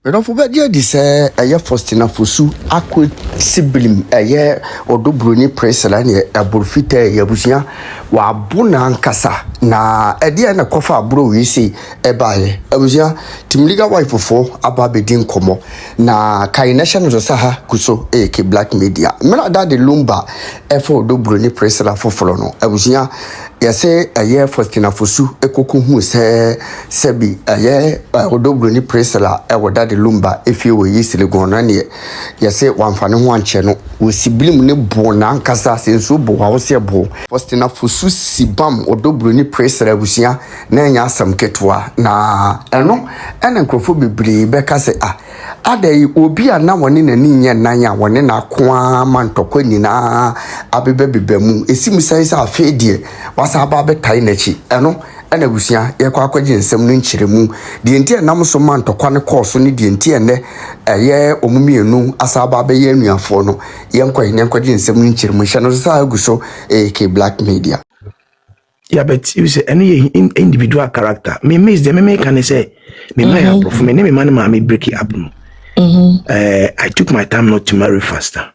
Enough of idea this Faustina Fosu akwe siblim odo Broni Pricilla ne aborfita yabusia wa abuna ankasa na ede na kofa abro wi si ebaye abusia timliga wife fo ababedin komo na kai national zo saha kuso ke black media mena da de Lumba efo odo Broni Pricilla foforo no abusia yase Faustina Fosu ekoku hu sebi odo Broni Pricilla ewoda de Lumba efi wo yisile gona ne yase wamfane ho anche no wo siblim ne bo na ankasa senso bo wa wo se bo Faustina Fosu sibam odo Broni Pricilla busia na nya asam ketwa na eno ene nkrofo bebre be ka se adai obi a na woni na ni nye nan ya woni na koa mantokwa ni na abebe bebemu esim sai sa afedie wasa aba betai na chi eno ena busia ye kwa akwaje nsem no nchiremu de entie nam so mantokwa ne course ni de entie ne omumienu asaba be ye anuafo no ye nkwaje nsem no nchiremu hye no sa aguso ke black media. Yeah, but you say any individual character. Me miss them. Me can say me my approve. Me name man me break it up. I took my time not to marry faster.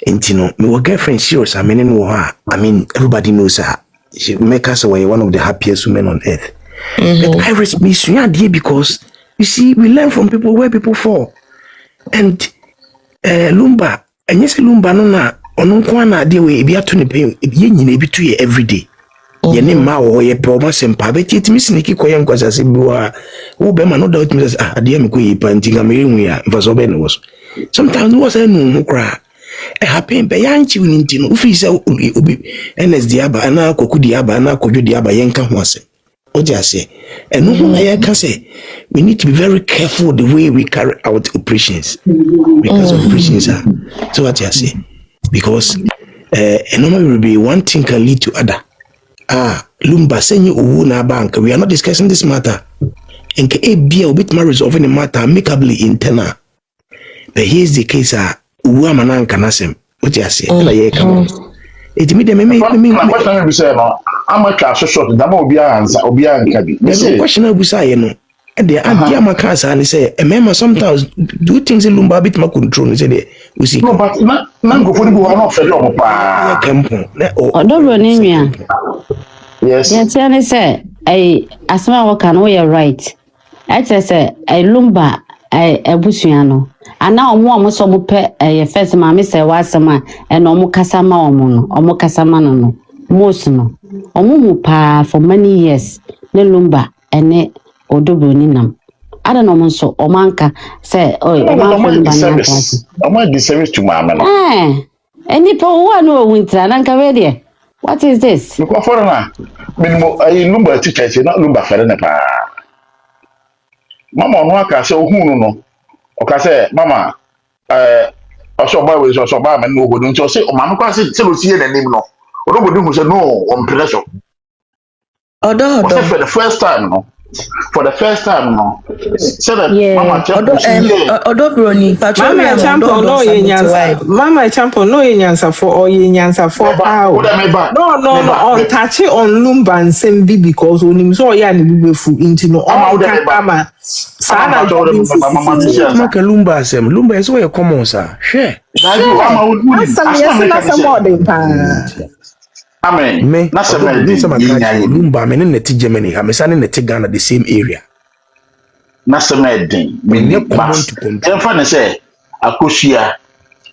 And you know, my girlfriend serious. I mean, everybody knows her. She make us away one of the happiest women on earth. But I respect you because you see, we learn from people where people fall. And Lumba, and yes, Lumba no na onunkwana de we bia to ne pay ye nyina bi to ye every day. Ye ne ma wo ye pe o ma sempa be titimi siniki koye nkwasase biwa wo be ma no doubt me say ade me ko yi pa ntinga me hu ya mfaso be ne wo so sometimes no say no kra e happen be ya nchi woni ntino ufi say obi NSD aba na koku di aba na kodwo di aba ye nka ho ase o ji ase eno ho na ye ka say we need to be very careful the way we carry out operations because of operations so what you say because normally will be one thing can lead to other. Lumba senyi uwu na bank. We are not discussing this matter. Enke bia obit ma resolving the matter amicably internal. But here's the case uwu amana nka nasem. What you say? Na ye come. It me dem me question be say no. Am ka short da ma obi anka bi. The question abu say no. And the anti amaka say ni say remember sometimes do things in Lumba bit ma control say we see. No but na go for the go na fere o pa. Odo Broni nua. Yes. Yes, I say asma wo kan we right. I say Lumba ebusuano. Ana omo so mo pe first ma me say wasema e no mo kasa ma omo no. Omo kasa ma no. Most no. Omo mu pa for many years. Ne Lumba ene Odo Broni nam. I don't know so omanka say omo di service to mama no. Any po one no winter nanka we there. What is this? Look for na. Minimo Lumba teacher say not Lumba fere na pa. Mama no aka say ohun no. O ka say mama oso boy we so ba man no go nti o say o mama kwa say lo sie na nim no. O do go say no on pressure. Odo for the first time no. For the first time no. Say that mama Odo Broni Mama champion no ye nyansa. Mama champion no ye nyansa for or ye nyansa for how. No on touch on Lumba nsem bi because onim so ya ne bibefu inti no on mama. Sana mama ka Lumba asem Lumba is where common sir. Share. Mama would Amen. Me, that's Lumba, men in the Germany, I'm in the Ghana, the same area. Nasamedin, men say, Akosia,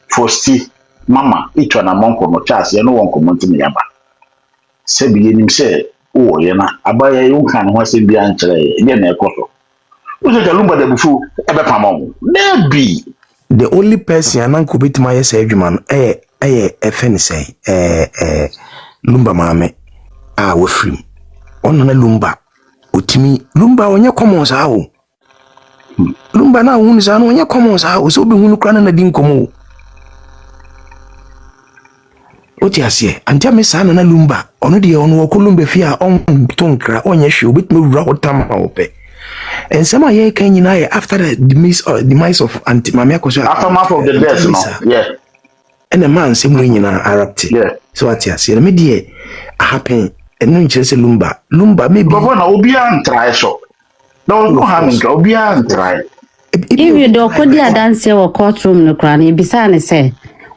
Fosti, Mama, each one among no chance, no one comment to me about. Say, beginning say, oh, Yana, Abaya, you can once be answered, again, a quarter. Who's a Lumba the before ever come there be the only person I could beat my say, man, a fan say, Lumba mame we free on na Lumba otimi Lumba onye commons awo Lumba na hunu sa no onye commons awo so be hunu kra na din komo oti ase antia me sa na Lumba ono de ono wo Lumba fi a on tonkra onye hwe obetime wura hotam ha ope ensema ye kan nyina ye after the demise of anti mame akoso aftermath of the death no yeah and a man say when you are so what you say me dey happen and no interest Lumba maybe but when obi an try so no harm obi an try if you do kodi adanse wo courtroom no kra na ebisa ne say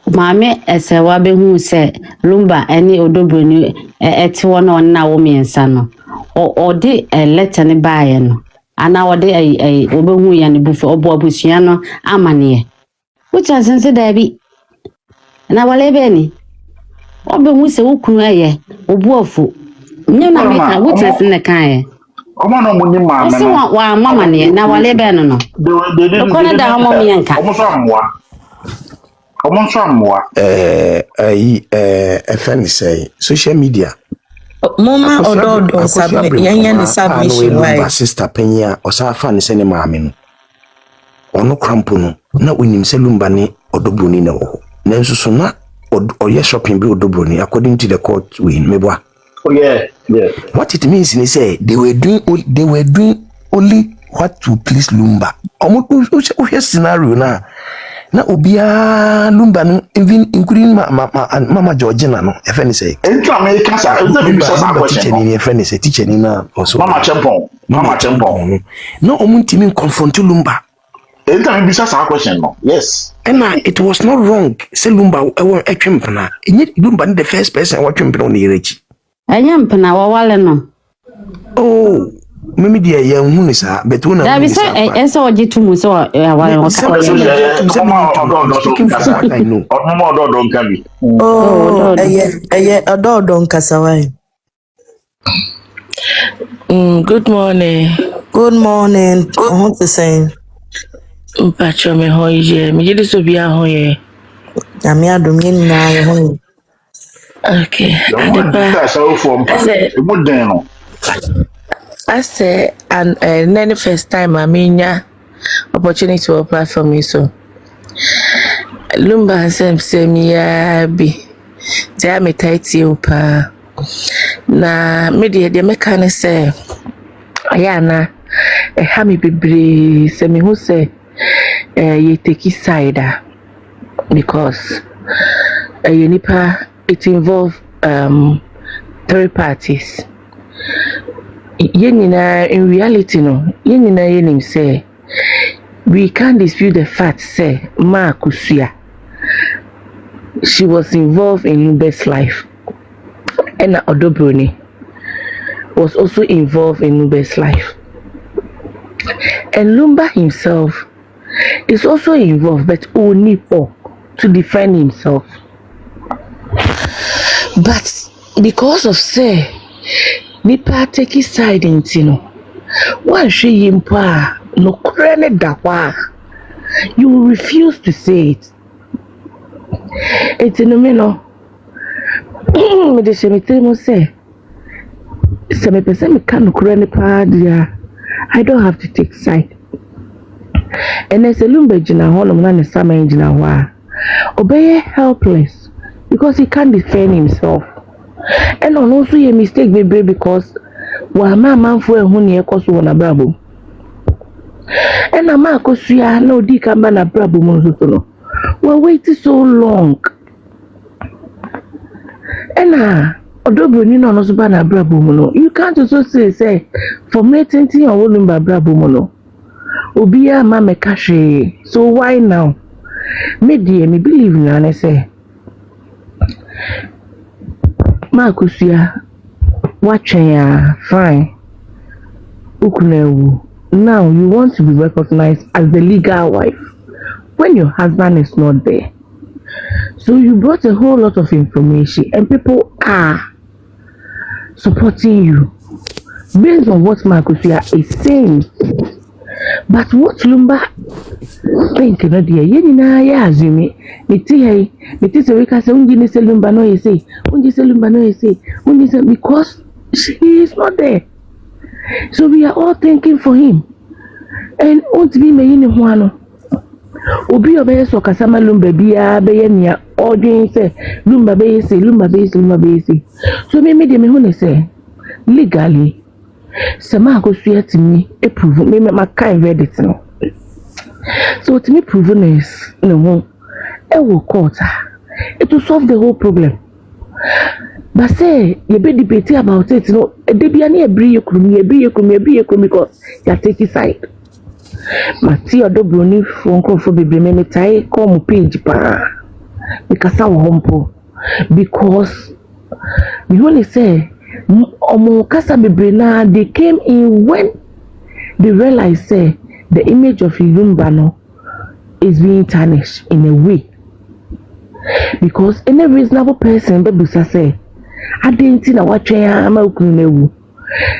maame ese wa be hu say Lumba eni odobroni eti wo na wo miensa no o de letter ne baaye no ana wo de obehu ya ne bufu obo abusua no amane which has sense da bi na wale be ni obehu se wo kunu aye obu afu nye na meka which has ne kan ye Omo no munyi maame no wa mama ne na wale be no ko na da homo mienka Omo so amwa FN say social media Mama odo submission why sister penya osafa ne se ne maame no ono krampo no na onim se Lumba ne odobroni na wo na nso so na oye shopping bi odobroni according to the court we meboa. Oh yeah. What it means is say they were doing only what to please Lumba. Omo scenario na Lumba no even including Mama Georgina no FN say. Enti America sa teacher ni FN say teacher ni na also. Mama Chempon. No omo ntimi confront Lumba. Enti me bisa sa question no. Yes. And it was not wrong. Say Lumba e twempena. Enye Lumba ni the first person wa twempena on yerechi. Anya mpena wa wale no. Oh, mimi dia ya hunu sa betuna. Da bi so ese oje tumu so wale I know. Odo nkabi. Oh, odo nkasawai. Good morning. Good morning. I want to say Mpacho me hoye. Me jidi so bia hoye. Ami adum yin na ye ho. Okay. I say and then first time I mean opportunity to apply for me so Lumba say me be there me tight you pa na media de meka say ayana ha me bebre say me who say ye take side because nipa it involves 3 parties. In reality, no, yenim say we can't dispute the fact say Ma Kusuya she was involved in Lumba's life, and Odobroni was also involved in Lumba's life, and Lumba himself is also involved, but only to defend himself. But because of say nipa take his side into one she impa no krene dawa you will refuse to say it. It's no me no me de shemite mo say se me pese me kan krene pa dia I don't have to take side. And as a Lumba jina ho no na ne sama jina ho a obey helpless because he can't defend himself. And also a mistake baby because wa man for who near cause one a brabo. And a Marcos no di kamba na brabo monsuno. We're waiting so long. And Odobroni no no bana brabo mono. You can't also say formulating thing or Lumba brabo mono. Obia mama kashe. So why now? Me believe in and I say Makusia, watching ya fine. Ukunewu. Now you want to be recognized as the legal wife when your husband is not there. So you brought a whole lot of information and people are supporting you based on what Makusia is saying. But what Lumba think no dear yeni na ya azumi meti se weka se unji ni se Lumba no yese unji se because she is not there. So we are all thanking for him and won't be me yini ho ano obi obeye so kasama Lumba bia be ye nia odwin se Lumba be yese so me de me hu ne se legally Sama go sweat me a prove me my kind verdict no. So to me proven is no will court it will solve the whole problem. But say you be debating about it, no, a debiani a bri you because you take his side. Mati odo Broni phone call for baby me tai come page pa. Because I humpo because you only say omo kasa baby na they came in when they realized say the image of Lumba no is being tarnished in a way. Because any reasonable person be say I didn't see na watching ama ukunu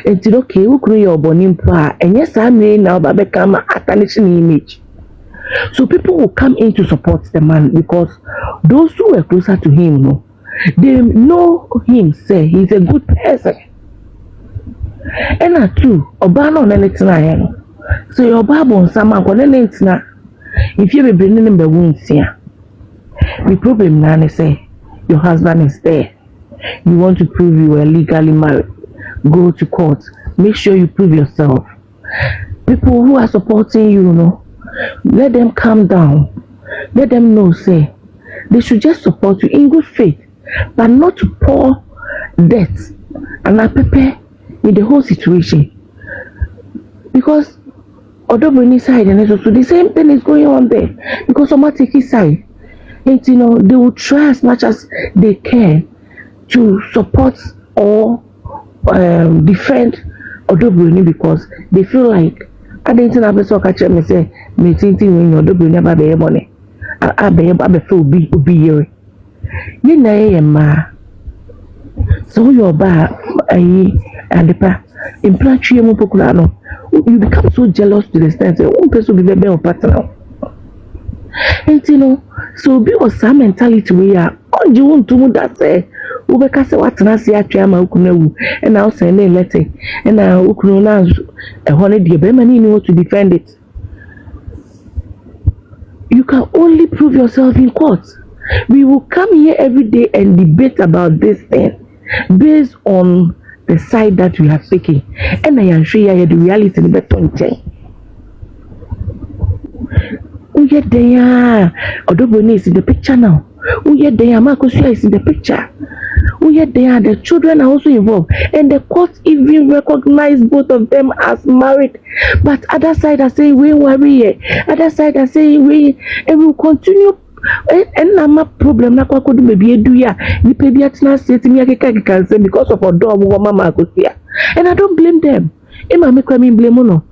it's okay ukunu your bonim pa and yes I mean now ba become a tarnishing image. So people will come in to support the man because those who were closer to him no they know him say he's a good person. And that too oba no anything na so your Bible sama ko anything na if you be bringing him the wounds here. The problem now is say your husband is there. You want to prove you were legally married. Go to court. Make sure you prove yourself. People who are supporting you, let them calm down. Let them know, say, they should just support you in good faith, but not to pour debt and prepare in the whole situation. Because although Broni side and also the same thing is going on there. Because automatically side. And they will try as much as they can to support or defend Odo Broni because they feel like I didn't have a soccer catch me say me thinking when Odo Broni about the money. I be feel be here. You know ma. So your bar and the pa in plan you become so jealous to the extent that one person will be better partner. And so be was some mentality we are on you want to move that say Ubeka say what na see atwama ukunewu and now say na letter and now ukunu na a honey dear be many know to defend it. You can only prove yourself in court. We will come here every day and debate about this thing based on the side that we have taken. And I am sure you the reality in the better. Uye deya Odo Broni is in the picture now. Uye deya Makosia is in the picture. Uye deya the children are also involved, and the court even recognize both of them as married. But other side are saying we worry. Other side are saying we and will continue. And nama problem na kwa kodu baby do ya. Ni baby atina say me akeka can say because of Odo mama Makosia. And I don't blame them. Emma make me blame no.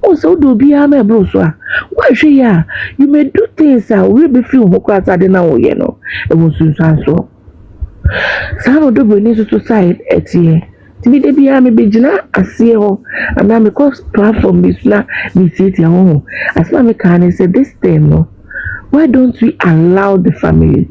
Also do be a me bro so. Why she ya? You may do things we be feel who class ade na wo ye no. E won sun so. San Odo Broni so side etie. Tibi de bia me begina asie ho. And na me cause platform this na me see ti ho. As na me can say this thing no. Why don't we allow the family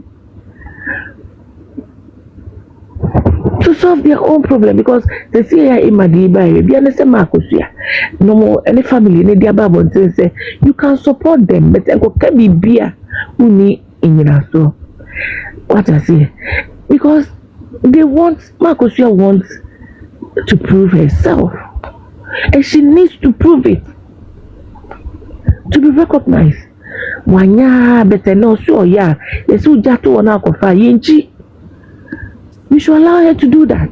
to solve their own problem? Because they see here in Madiba, be understand Makosia. No more any family in their Bible say you can support them, but can be beer uni in your so. What I say? Because they want Makosia wants to prove herself, and she needs to prove it to be recognized. Wanya better no so yeah. Yes, who jato wana kofa yinchi. We should allow her to do that.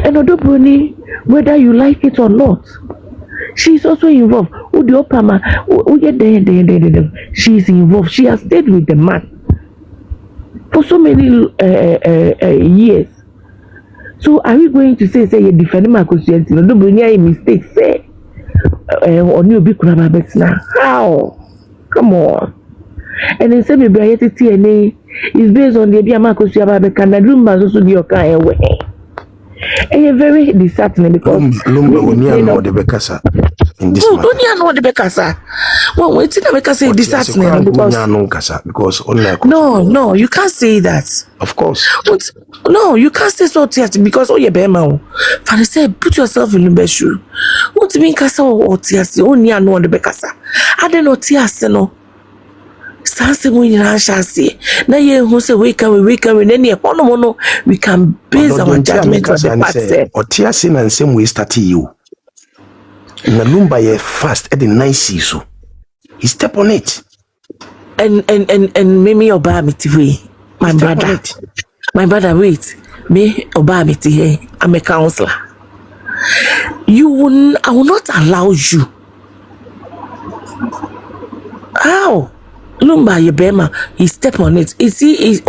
And Odo Broni, whether you like it or not, she is also involved. She is involved. She has stayed with the man for so many years. So are we going to say you defend my conscience? Odo Broni a mistake say. On you be now. How? Come on. And then say maybe I TNA is based on the Biamako Siaba can Lumba also be your kind way. And very disheartening because Lumba only know the Becassa in this matter. Don't know the Becassa. Well, wait till the Becassa disheartening because only no, you can't say that. Of course. No, you can't say so because oh yeah, Bema. Father said, put yourself in Lumba's shoe. What do you mean, Casa or Tiasi? Only I know the Becassa. I don't know Tiasi no. Sanse when you shall see. Now you who say wake up, and then you mono we can base our judgment on the past. Or Tiasi and same way start you. Na Lumba ye fast at the nice issue. He step on it. And maybe obey me TV. My brother, wait. Me obey me TV. I'm a counselor. I will not allow you Lumba ye bema, he step on it. Is he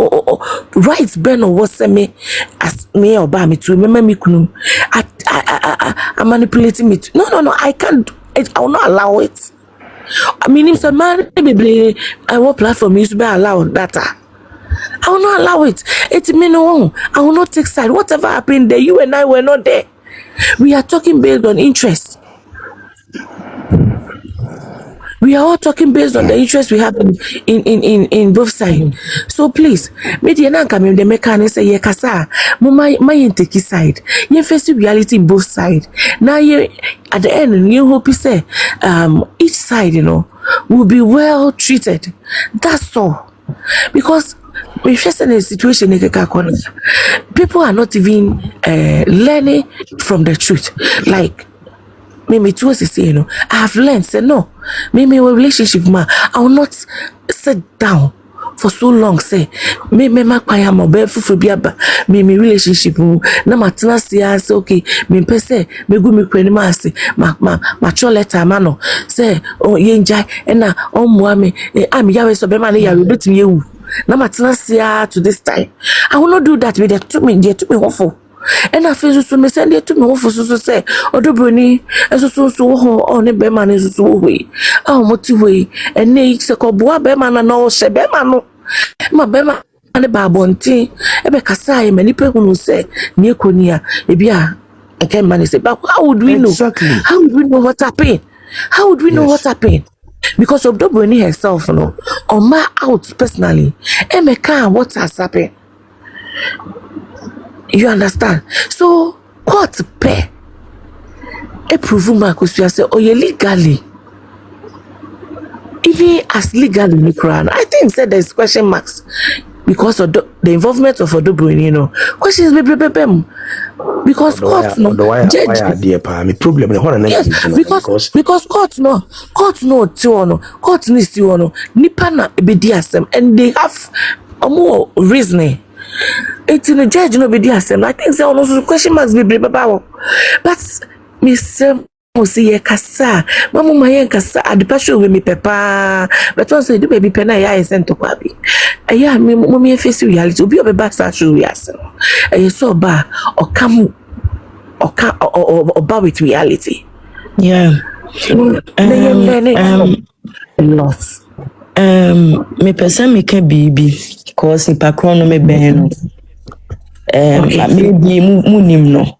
right Ben or what say me as me or me to remember me kunu. I manipulating me. No, I can't. I will not allow it. I mean, if some man maybe I want platform is to be allowed data. I will not allow it. It's me no. I will not take side. Whatever happened there, you and I were not there. We are talking based on interest. We are all talking based on the interest we have in both sides. So please, media na come the mechanic say ye kasa, my take side. You face reality in both sides. Now you at the end you hope say each side, will be well treated. That's all. Because we're just in a situation people are not even learning from the truth. Like Mimi towards the say, I have learned, say no. Mimi a relationship I will not sit down for so long, say, me ma kwaya mo be fufu biaba, Mimi relationship na matena say okay, me pese, me gu me kwani ma ase, ma choleta mano, say, oh yenjai, ena, muame, am yawe so be man ya betimi ewu. Na matena say to this time. I will not do that with the took me awful. And I feel so me send it to me for so say odo Broni so ho ne be man so we motivate and ne se ko boa be man na o se be man no ma be man ne ba bontin e be kasa e mani pe hunu se ni ekonia e bia e can man say but how would we know how would we know what happened what happened because of odo Broni herself on my out personally e me can what has happened. You understand? So, court pay. A prove Marcus, you say, oh, you legally. Even as legally, I think said there's question marks because of the involvement of Odo Broni, questions be because court judge. Problem yes, because court needs to nipa na be diasem and they have a more reasoning. It's in the judge no be the assembly. I think there also question marks be baba. But Mr. Mosi kasa, mamu mayen kasa adipasho we me pepa. But once you do baby pena ya sent to kwabi. Aya me mommy face reality. Obi obeba sa show we asem. So ba or come or ba with reality. Yeah. Lots. Me person me can be cause if I crown me ben. Maybe munim no.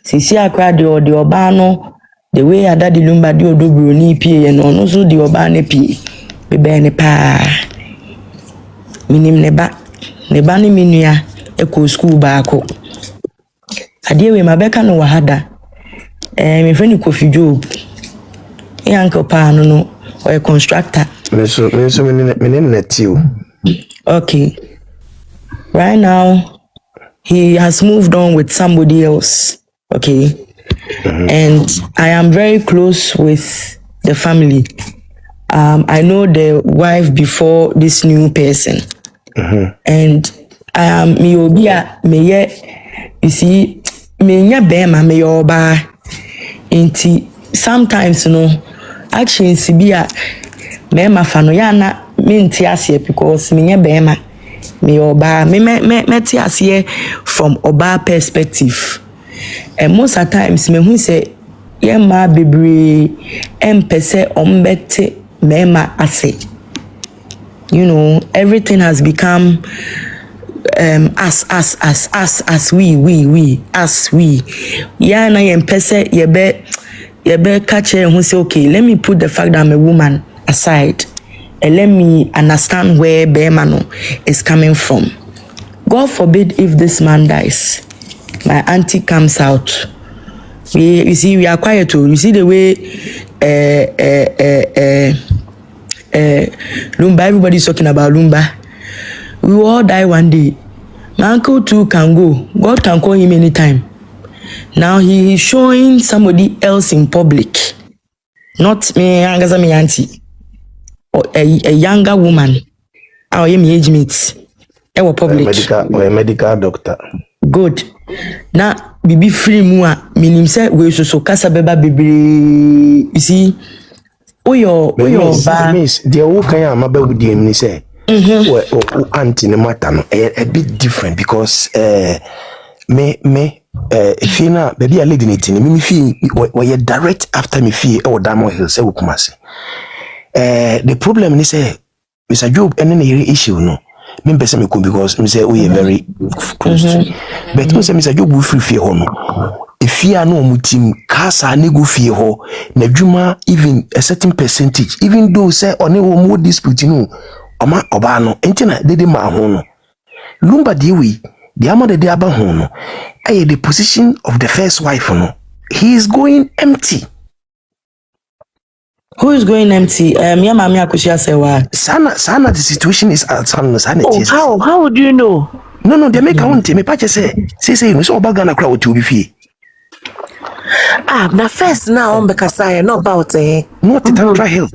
Sisi akra de oba no the way ada the Lumba de odo Broni pie no so the oba ne pie be ben ne pa minim ne ba ne minua e school ba ko ade we mabeka no wahada me friend Kofi Job yanko pa no or a constructor okay right now he has moved on with somebody else. Okay. And I am very close with the family. I know the wife before this new person. And I am you see, me oba. Sometimes actions be a mema fano yana minti asye because bema. Me oba me here from oba perspective and most of times me who say ye ma bebre empese ombete mema ase everything has become as we ya na ye empese ye be catch who say okay, let me put the fact that I'm a woman aside and let me understand where Bemano is coming from. God forbid if this man dies, my auntie comes out. You see, we are quiet too. You see the way Lumba, everybody's talking about Lumba. We will all die one day. My uncle too can go. God can call him anytime. Now he is showing somebody else in public. Not me, my auntie. Or a younger woman, our age mates, our public. A medical doctor. Good. Now, bibi free mua, meaning say we so kasa beba baby. You see, Uyo ba. Miss, the whole kind of mabel with the ni say. Auntie no matter no a bit different because me fina baby a lady knitting me feel we direct after me feel or Diamond Hill say Kumasi. The problem is Mr. Job any issue no. Me person me come because me say we are very close to. But me say Mr. Job we free fear no. If you are no mutim kasa ne go fear ho na dwuma even a certain percentage even though say on a more dispute no Oma Obano, entina dede ma hono. Lumba diwi, the amount de aba hono. Aye, the position of the first wife no. He is going empty. Who is going empty? Ya mami akushia sewa. Sana the situation is sana. How would you know? No, they make a hunting. Me pache say no so obagana kra otu obi fie. Na first now on Bekasaya, not about Not the Tantra Hill.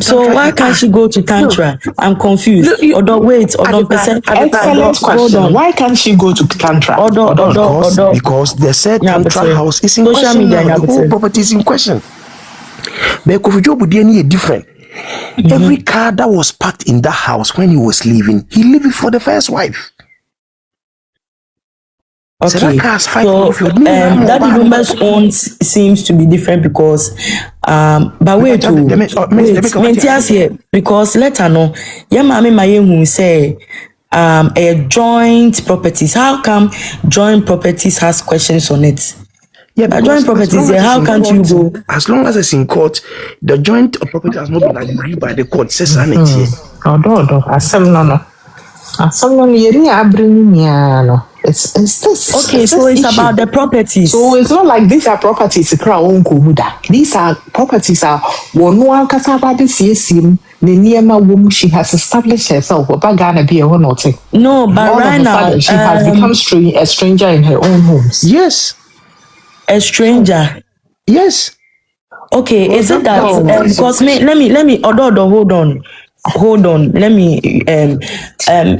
So why can't she go to Tantra? I'm confused. Excellent question. Why can't she go to Tantra? Because the said Tantra house is in social media. The whole property is in question. But Kofijo Budiani is different. Every car that was parked in that house when he was leaving, he left it for the first wife. Okay, so that Lumba's own seems to be different because but wait here because let her know mami who say a joint properties. How come joint properties has questions on it? Yeah, joint properties, how can't you go? As long as it's in court, the joint property has not been agreed by the court. Says sanity. It's this. Okay, so it's issue. About the properties. So it's not like these are properties. These are properties. She has established herself. No, but right now she has become a stranger in her own homes. Yes, a stranger. Yes. Okay, is it that because let me hold on. Let me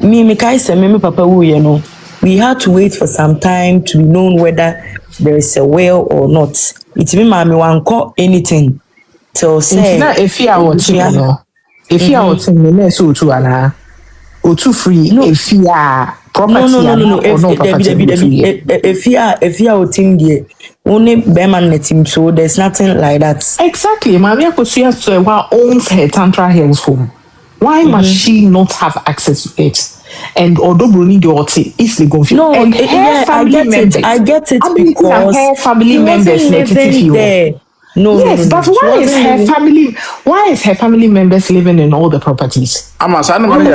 me papa we had to wait for some time to be known whether there is a will or not. It's me mommy won't call anything till say if you are so to free if you are property no if you are there only Beman let him, so there's nothing like that. Exactly. Maria Kosuya owns her Tantra Hills home. Why must she not have access to it? And although Broni Dorothy is the confused. No, and her family members. I get it because her family members living there. Why is her family members living in all the properties? Money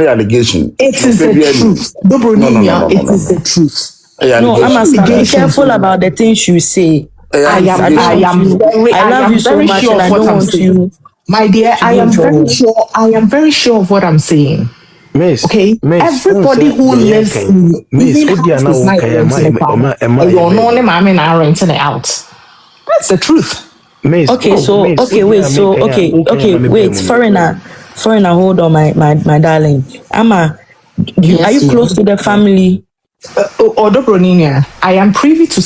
allegation. It is the truth. It is the truth. No, be careful about the things you say. I love you so much, and I don't want you. My dear, I am very sure of what I'm saying. Miss, okay, everybody who lives in renting it out. That's the truth. Miss, wait, foreigner, hold on, my darling. Are you close to the family? I am privy to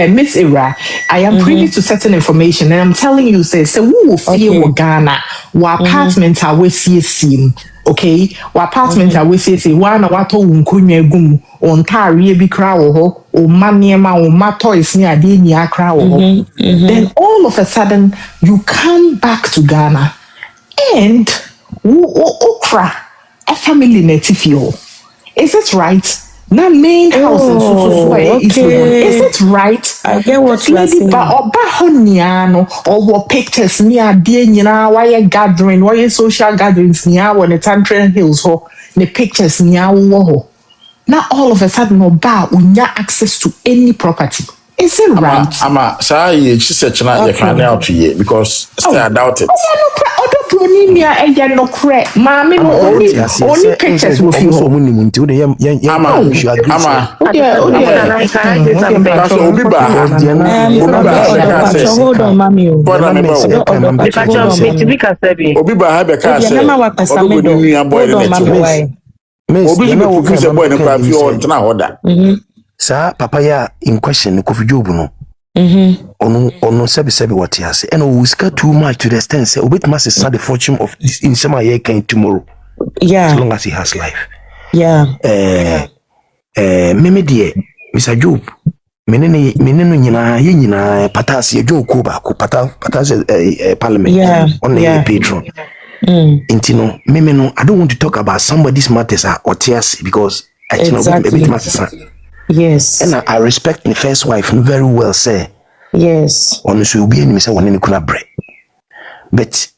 Miss Ira. I am privy to certain information, and I'm telling you, say who will feel Ghana? What apartment are we seeing? Okay, what apartment are we seeing? One what unkunya gum on carry be crow or maniema or my toys near the crow. Then all of a sudden you come back to Ghana and okra a family native. Is it right? Na main house is it right? I get what you're saying. Or what pictures near dear why gathering, why social gatherings near when the Tantra Hills or the pictures near war. Now all of a sudden we access to any property. Is it right? Sorry, she said you can't out to you because I doubt it. Only pictures with you. Hold on, mommy. Sir, Papa in question, Kofi Job no. ono sebi what he has, and we scar too much to the extent say obit must the fortune of this in some year can tomorrow. Yeah. As long as he has life. Yeah. Meme dear, Mr. Job, meneno nyina patas ye Job ko patas parliament on the patron. Intino, meme no, I don't want to talk about somebody's matters or tears because I exactly. Yes. And I respect my first wife very well, say. Yes. Honestly, be any Mr. One kuna bread. But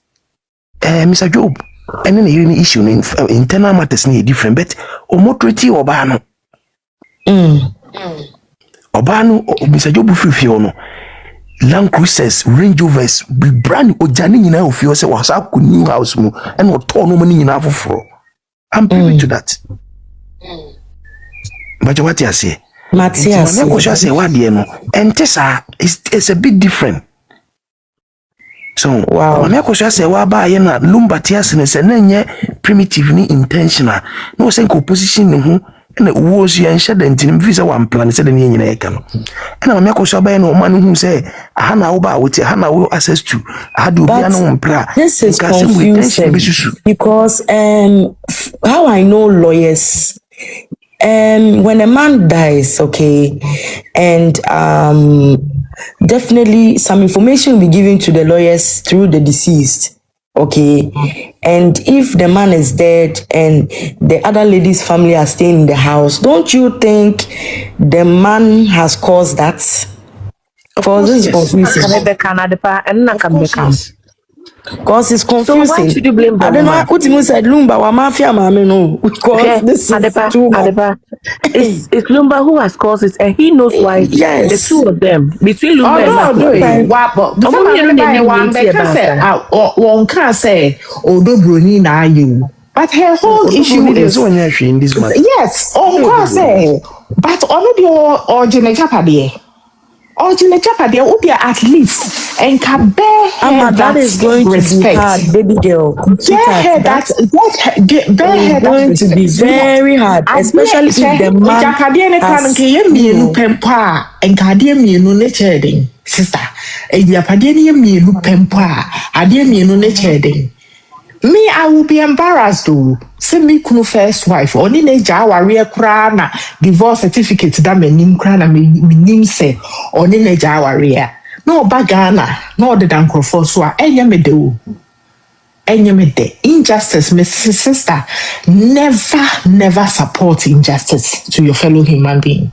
Mr. Job, and then any issue in internal matters need different, but omotriti obano. Obano, Mr. Job Fifiono, Land Cruisers, Range Rovers, be brand ojani in our fios was up new house mo and what torn money in our for. I'm privy to that. But what you say? Matthias, and Tessa is a bit different. So, wow. Meko say, Waba yena Lumba Tias and primitive ni intentional. No sense composition and it was you and shed in visa one plan said in Ekano. And I'm Meko Shabay no man who say, Hana Oba with Hana will access to. I do piano pra. This is confusing because how I know lawyers. When a man dies, okay, and definitely some information will be given to the lawyers through the deceased, okay, and if the man is dead and the other lady's family are staying in the house, don't you think the man has caused that? For this confusing. Because it's confusing. So why should you blame I don't know what you said, Lumba, or mafia, mama, no. Because this is too much. It's Lumba who has caused it, and he knows why. Yes. The two of them, between Lumba and one can say, although Broni na you. But her whole issue is in this matter. Yes, of course, but all the original Japade. Original Japade would be at least and can bear that is going respect. To be hard, baby girl. That's going to be very hard, especially if the man has and Cardian nature sister. A Japadian pempa, Adian nature. Me, I will be embarrassed though. Send me kuno first wife. Only ne jawaria krana divorce certificate that me nim krana me nim say only ne jawaria. No bagana, no the dankrofo so enya me de. Enya me de. Injustice, my sister. Never support injustice to your fellow human being.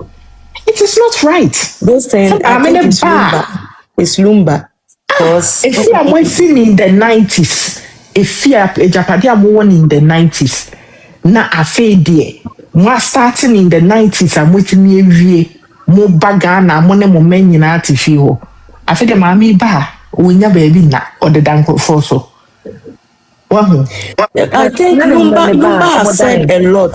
It is not right. Those things I think it's Lumba. It's Lumba. Because if you are waiting in the 90s. If you are a Japadia born in the 90s, na a fade more starting in the 90s, I'm waiting near more bagana, money moment in artificial. I feel the mammy ba, when your baby na or the danko foso. I think Lumba has said a lot.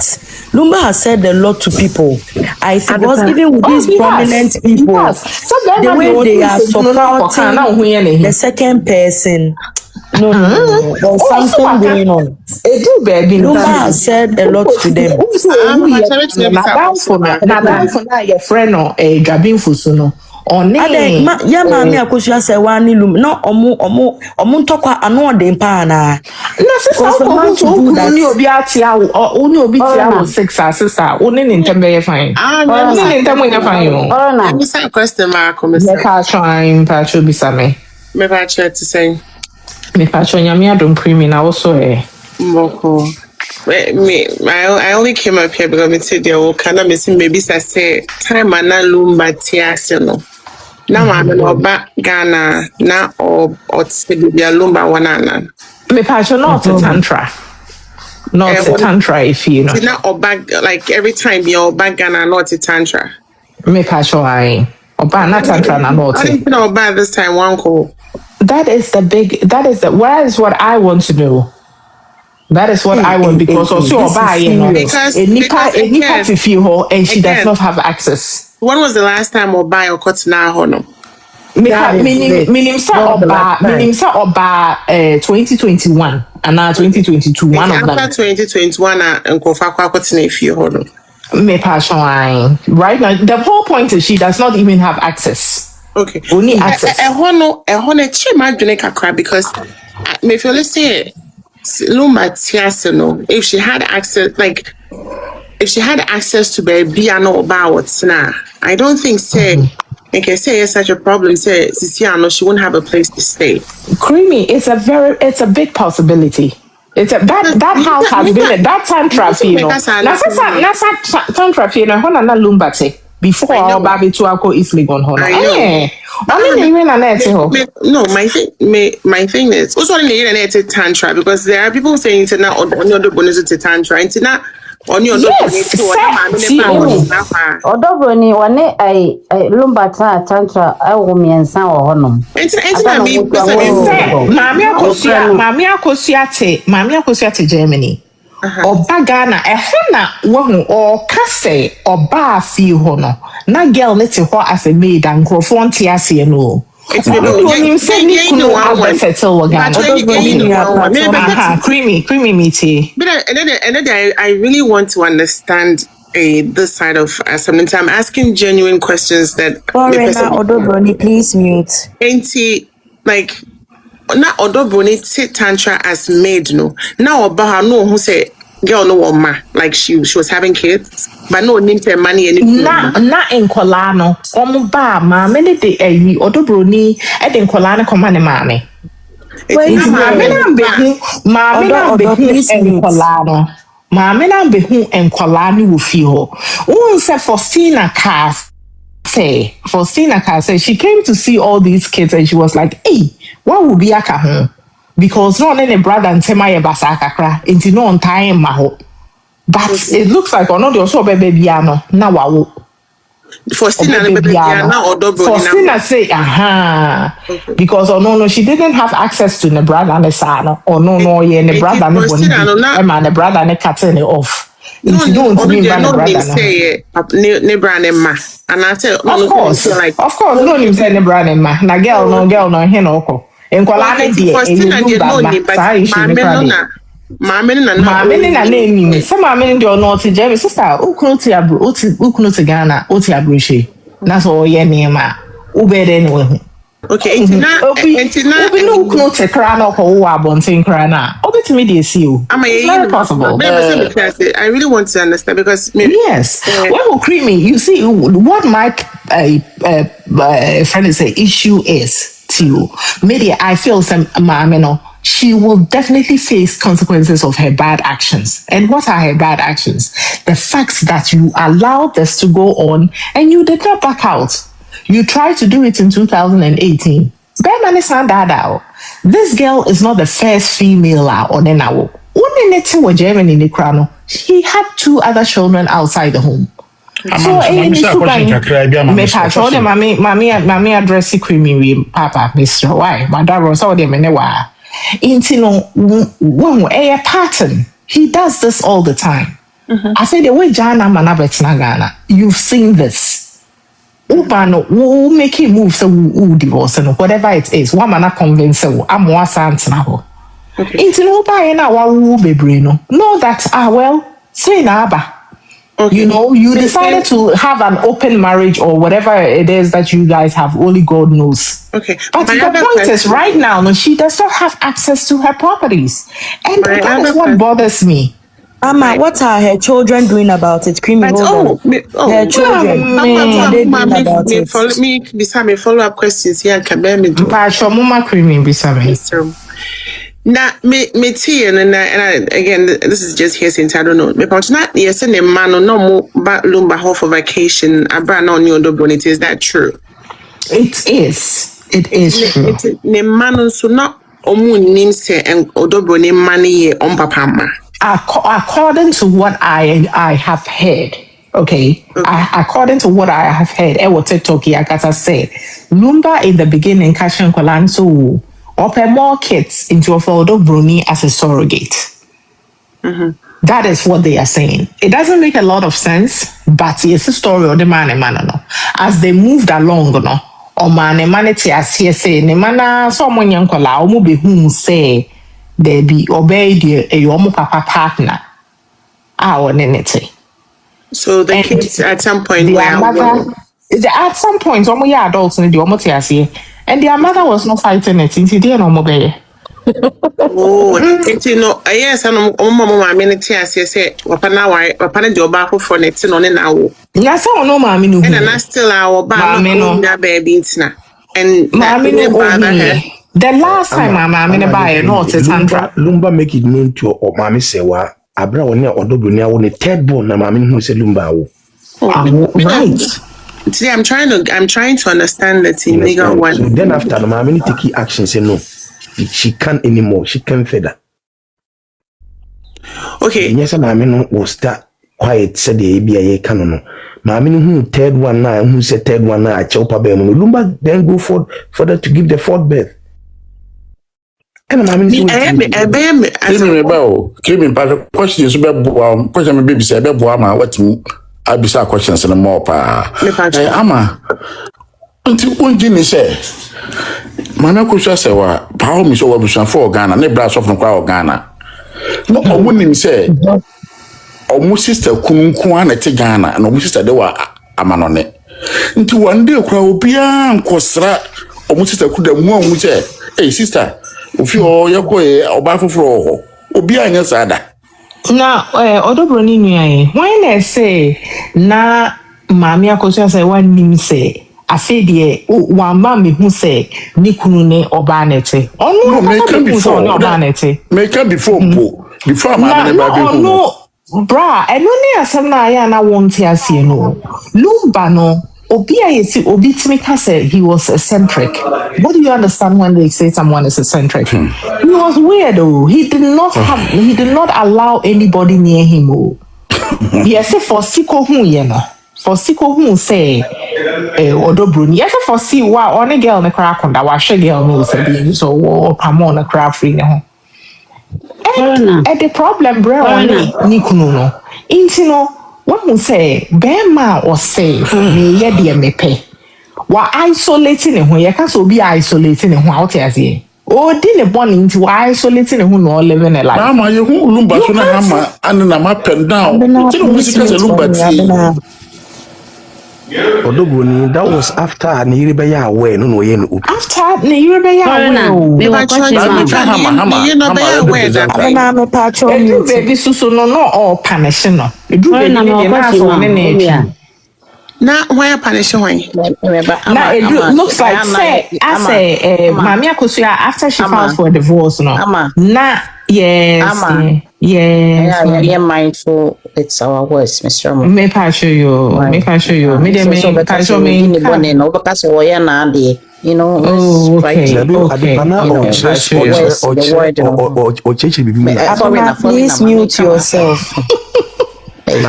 Lumba has said a lot to people. I think because even with these prominent people, the way they are supporting the second person. No. There's something going on. Lumba has said a lot to them. Your friend or a Gabin Fusuno. Mami akosia se wani lum no omo ntokwa ano odin pa na because the man to do that obi atia oni obi tia 6 sister oni ni ntem be fine oni ni ntem we fine na me say question mark me say ka trying pa cho bisame me ba chat to say me pa cho nyame adom primi na also mboko I only came up here because me said there kind of missing maybe say time na Lumba tiase no. Now I'm no back Ghana na or Sebia Lumba wanana. Me passion not a tantra. Not a tantra if you know. Not or back like every time you're back Ghana not a tantra. Me passion I or back not tantra na not. I think no back this time one call. That is what I want to know. That is what I want because also buy because Nika to feel her and she does not have access. When was the last time or buy or cut now hono? Minim sa oba 2021 and now 2022 one of them. After 2021 and kofa kwa cut na feel hono. Me passion right now the whole point is she does not even have access. Okay. Only access. I wanna check my drink kakra because me feel say Lumba Tiasino, if she had access to baby I know about what's now. I don't think say it's such a problem, say Sisiano, she won't have a place to stay. Creamy, it's a big possibility. It's a that house has been that tantra fino. Nasa tantra fino, hona na lumbate. Before our baby to ako isli gon hono. No, my thing is also on the internet tantra because there are people saying it's not on the bonus to tantra. It's not on your Broni wane ai Lumba tantra ai wo miensa wo hono. Mami akosiate Germany. Oba Ghana ehona wohu o kase oba afi ho no. Na girl let ho as a maid and crofon ti ase no. It's creamy meaty. But I really want to understand this side of something. I'm asking genuine questions that. Broni, please mute. Ain't he like not Broni take tantra as maid no? Now Baha no who say girl no woman like she was having kids. But no name to money any na in Colano. Ba ma many day Broni and in Colano command mammy. Mamma behu and Colani will feel. Said Faustina say she came to see all these kids and she was like, hey, what will be a home? Because no any brother and Temaya Basakakra into no on time maho. But it looks like or not also babyano now. Faustina say, because no, she didn't have access to the brother and the son, or no, the brother and the brother and the cut off. No, say and I said, of course, no, you say the brand and ma. Na girl, no, henoko. And Colana dear, Mammy na name. Some mammy do not to Jerry sister. Uknuti Ghana, Oti Abrushi. That's all ye near ma. Ubed anyway. Okay, it's not. Uknuti crana or wabon crana. Over to me, dear see. Very possible. I really want to understand because yes. Well, creamy. You see, what my friend say issue is to you. Media, I feel some mammy no. She will definitely face consequences of her bad actions. And what are her bad actions? The fact that you allowed this to go on and you did not back out. You tried to do it in 2018. This girl is not the first female on Enawo. She had 2 other children outside the home. So mommy address creamy papa, Mr. Why? My dad was all them in a while. A pattern. He does this all the time. I say the way Jana Manabetna Ghana, you've seen this. Upano will make him move so divorce and whatever it is. One man convince I'm more sans now. Into no by an hour will be brino. Know that well, say naba. Okay. You know, you decided to have an open marriage or whatever it is that you guys have. Only God knows. Okay. But the point is, right now, no, she does not have access to her properties. And that is what bothers me. Mama, what are her children doing about it? Creamy, her children. Follow me, besame follow-up questions here. Mama creamy, besame. Now, me and again, this is just hearsay. I don't know. Me not yes, and man no more back Lumba home for vacation. I brought on your Broni. Is that true? It is. It is true. Ne man so not omu nim say and Broni money on papa ma. According to what I have heard, okay. According to what I have heard, I will TikTok Yakata say Lumba in the beginning, Kashan Kolanso. Open more kids into a photo Broni as a surrogate. That is what they are saying. It doesn't make a lot of sense, but it's a story of the man. As they moved along, or man as he say, Nemana, someone young kola, or be whom say, they be obeyed a yomo papa partner. Our nenete. So the kids at some point their mother, At some point, almost yeah, adults in the almost and their mother was not fighting it. Into the no mobile. Oh, enti no, yes, and mama minute as say, Papa now, Papa and your back for it on an hour. Yes, I know, mammy. No, And I still our back, baby, and mammy, no, the last time my mammy buy no, it's Lumba make it known to or mammy say, wa Abra on your Odobunia on a third bone, na mammy who say Lumba. Right. Today I'm trying to understand that in legal one. So then after the mammy take action, say no. She can't anymore. She can't further. Okay. Yes, and I mean, was that quiet? Said the ABA canon. Mammy, who third one now, who said third one now, Chopa Bem. Lumba then go further to give the fourth birth. And mammy, I question is about question baby said about what I be questions and more pa. Ama until one Jimmy say. Mana kusha sewa pa mi so wabusan for Ghana ne bra so from kwa Ghana no omunim say omu sister kunku ana te Ghana na omu sister de wa amanone nti one day kwa obia nkosra omu sister ku da mu omu say hey sister ofi o yakoye oba foforo ho obia anya sada na Broni nuaye when they say na mami akosha say one nim say afedie one man me who say ni kunu ne oba nete onu make before mama ne ba be no bra eno ne asem na ya na wonte asie no Lumba no obi ayesi obi timi ka say he was eccentric. What do you understand when they say someone is eccentric? He was weird though. He did not allow anybody near him. Yes, for siko hu ye no. For siko hu say Broni. Yes, for see wa on a girl na crack on that wa girl no say so wo pamo na crack free no. And the problem bro ni kunu no. Inti no what we say bema or say me ye de me pe. Wa isolating who you can so be isolating who out here. Oh, didn't born into isolating who no living a life. Mama, you who Lumba so na hammer and na map and down. Odobroni, that was after Niribeya away, no yen. After Niribeya away, baby Susu no or punishing no. Now, why a punishing one? Now it looks like say Mamia Kusuya after she filed for divorce no. Nah, yes. Yeah, mindful. It's our words, Mr. Make I show you. Me no because we are not you know. Oh, okay. Please mute yourself. When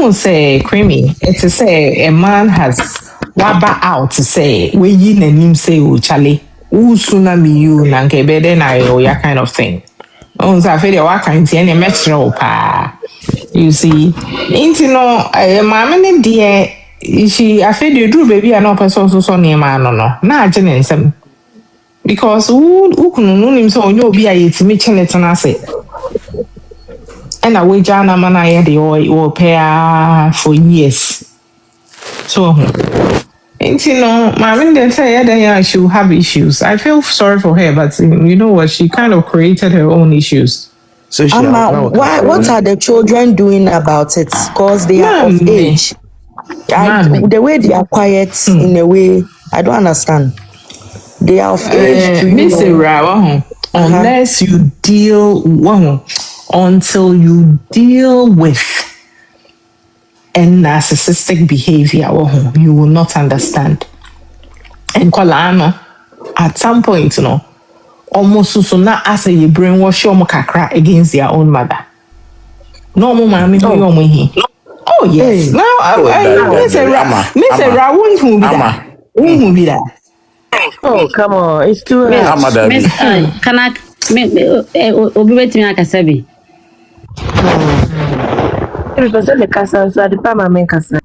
we say creamy, it's to say a man has waba out to say we yin and him say Charlie, tsunami you nanke bede na ya kind of thing. On sa fede wa kind any metro pa. You see, intino mamma dear she I feel you do baby and no person so near man no. Na agene because who kunu nim so onyo obi ayeti me chelet na say. And I wait Jana man I had the pair for years. So my didn't say that she will have issues. I feel sorry for her, but you know what, she kind of created her own issues. So what are the children doing about it? Because they are of age. The way they are quiet in a way, I don't understand. They are of age. Unless you deal until you deal with a narcissistic behavior, you will not understand. And Kolano, at some point, almost so not as a brainwash your kakra against their own mother. No more, mammy, oh, yes. Now, Mr. Rawun who be that. Oh, come on, it's too early. Can I obi wetimi akasabi? The casa, so the pama men casa.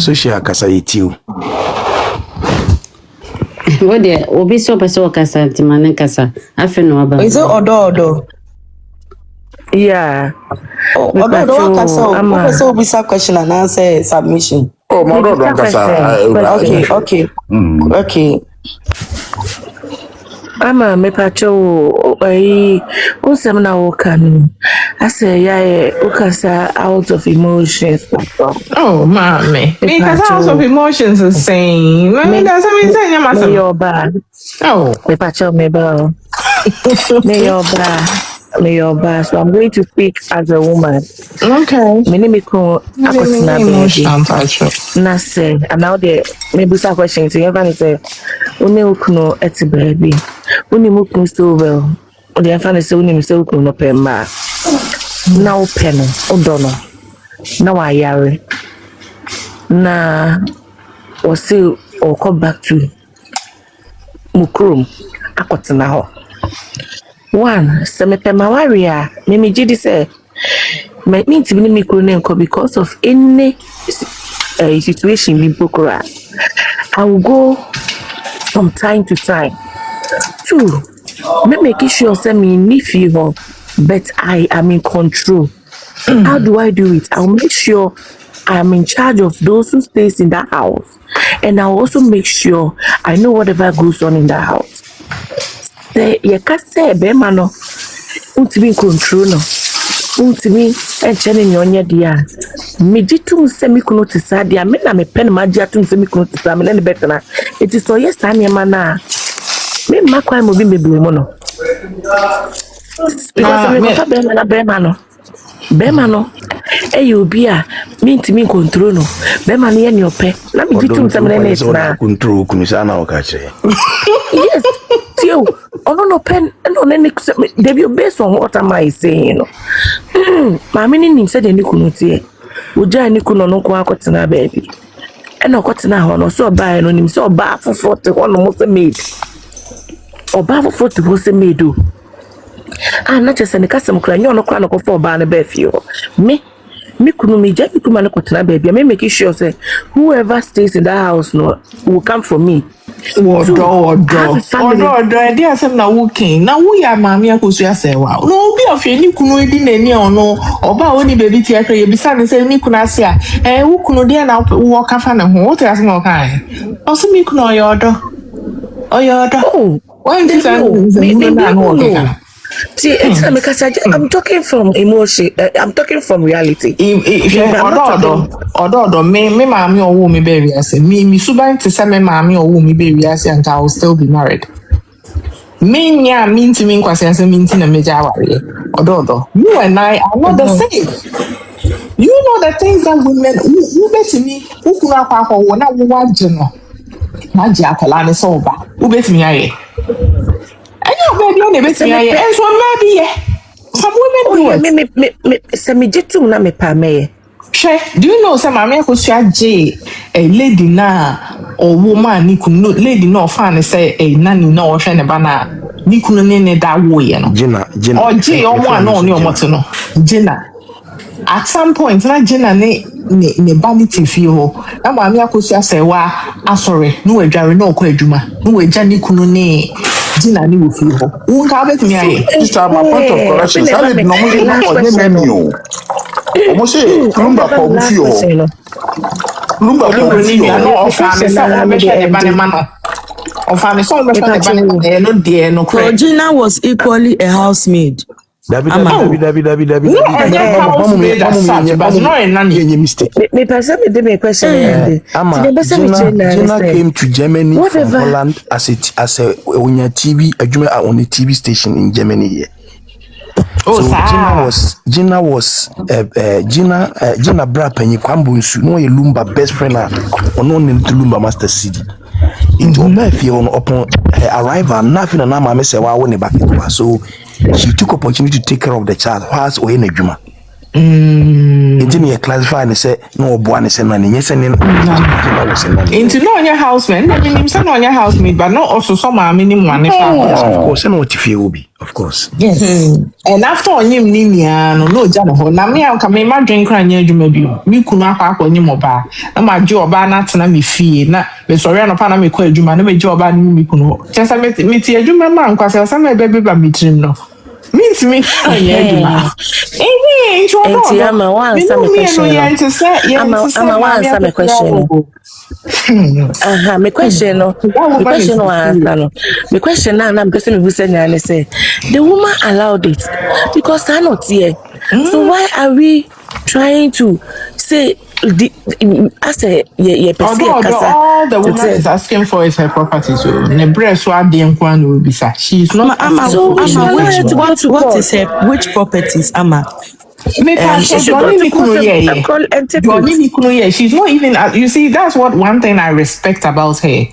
Social casa etiu. What the obi so person kasa timane kasa. Afi no aba. Is it odo? Yeah. Odo kasa. What person will be some question and answer submission? Oh, my God, Okay. Ama mepacho unsem na wokan. I say yeah, ukasa out of emotions. Oh, mommy. Because out of emotions is saying, mommy doesn't mean saying you must. Your bad. Oh, Mepacho meba. May your bad. So I'm going to speak as a woman. okay. Minimiko akotina Emotional baby. touch. Na say, and now the maybe some question to everyone say, "Uni ukuno eti baby, uni mukunu so well." The everyone say uni mse ukuno no pemba. Now pen, odono. Now ayare. Na wasi or come back to mukrum akotina ho. One, se me pema waria, me jidi say. Me to be mikro because of any situation in Bukura. I will go from time to time. Two, me make sure send me fever, but I am in control. How do I do it? I'll make sure I am in charge of those who stays in that house, and I'll also make sure I know whatever goes on in that house. Say you can't say be mano, to be in control no. Untimi enchene nyonya dia mejitum se mikuno tisa dia me na me pen magiatum se mikuno tisa me ne betena it is so yes anya mana me makwa mo bi bebre mo no because me ko be no e obi a me ntimi control no be ma no ye ne ope na mejitum se me ne na control kunu sa na o ka che yes tio no pen no ne debi based on what am I saying, you know. Mami ni said ni kunu tie. Uja ni kunu no kwa akotena baby. E na akotena ho no so ba no nim so ba fofo te ho no mo se made. Oba fofo te ho se made o. Ah na chese ni kasem kra nyo no kwa no kofo ba na ba fie ho. Me kunu mi je kuma no kotena baby. Me make sure say whoever stays in that house no will come from me. Odo. Edi asem na wukin. Na wu ya mami akosu asewa. No obi ofie ni kunu edi na ni ono. Oba oni baby ti akre ye bisa ni se mi kunu ase a. Wu kunu de na wo kafa na ho. What asem o kan? Oso mi kunu oyodo. Oh, why is this? See, I'm talking from emotion. I'm talking from reality. Odo, me mami owo mi be wiase. Me suban to say me mami owo mi be wiase and I will still be married. Me nya me ntimi nkwase ase me nti na meja aware. Odo. You and I are not the same. You know the things that women who bet me who kuna kwa wo na wo waje no. Na je akola ne so ba. Who bet me aye. And you baby, and so maybe some women do it. Me semi jetum na me pa me. Do you know some mama ko sia je a lady na or woman ni kunu lady no fan say a nanny no hwe ne ba na ni kunu ne da wo ye no. Gina. O je o mo na oni o moto no. Gina. At some point na Gina ne vanity fee ho. Na mama akosia say wa asore no adware no kwa adwuma. No agya ni kunu ne Gina ni wo fi ho. Wo ka bet me aye. Sister, my point of correction. Say no mo se no onye menu. Omo se Lumba pa wo fi ho. Lumba pa wo fi ho. No ofane sa o me hwe ne ba ne ma no. Ofane so o me hwe ne ba ne no de no kre. Gina was equally a housemaid. David. Mistake. Me person me de question. Gina came to Germany from Holland as a TV on a TV station in Germany here. Oh, so Gina was Gina bra penny kwambunsu no ye Lumba best friend ono ne Lumba master CD. Into upon her arrival, nothing and Nama say wa won back. So she took opportunity to take care of the child whilst we in a juma. Enti ne classify ne say no oboa ne say no ne nyese ne into no your housemate na minim say no your housemate but no also some minimum one of course no tifie obi of course Yes. and after onyim ni nia no ja no ho na me anka me ma dwen kra nya adwuma bi mi kunu akwa onyim oba na ma je oba na tena me fie na me sori no pa na me kwa adwuma na me je oba ni mi kunu chesa me ti adwuma ma anka se sama be ba mitrim no means me anya adwuma Enti ama one some question. Ama one some question. My question no. The question no answer no. The question now I'm person who said and say the woman allowed it because I'm not here. So why are we trying to say as a all the woman is asking for is her property so ne breast wa dey nkwan no be sa she is not what is her which properties ama she's not even you see that's what one thing I respect about her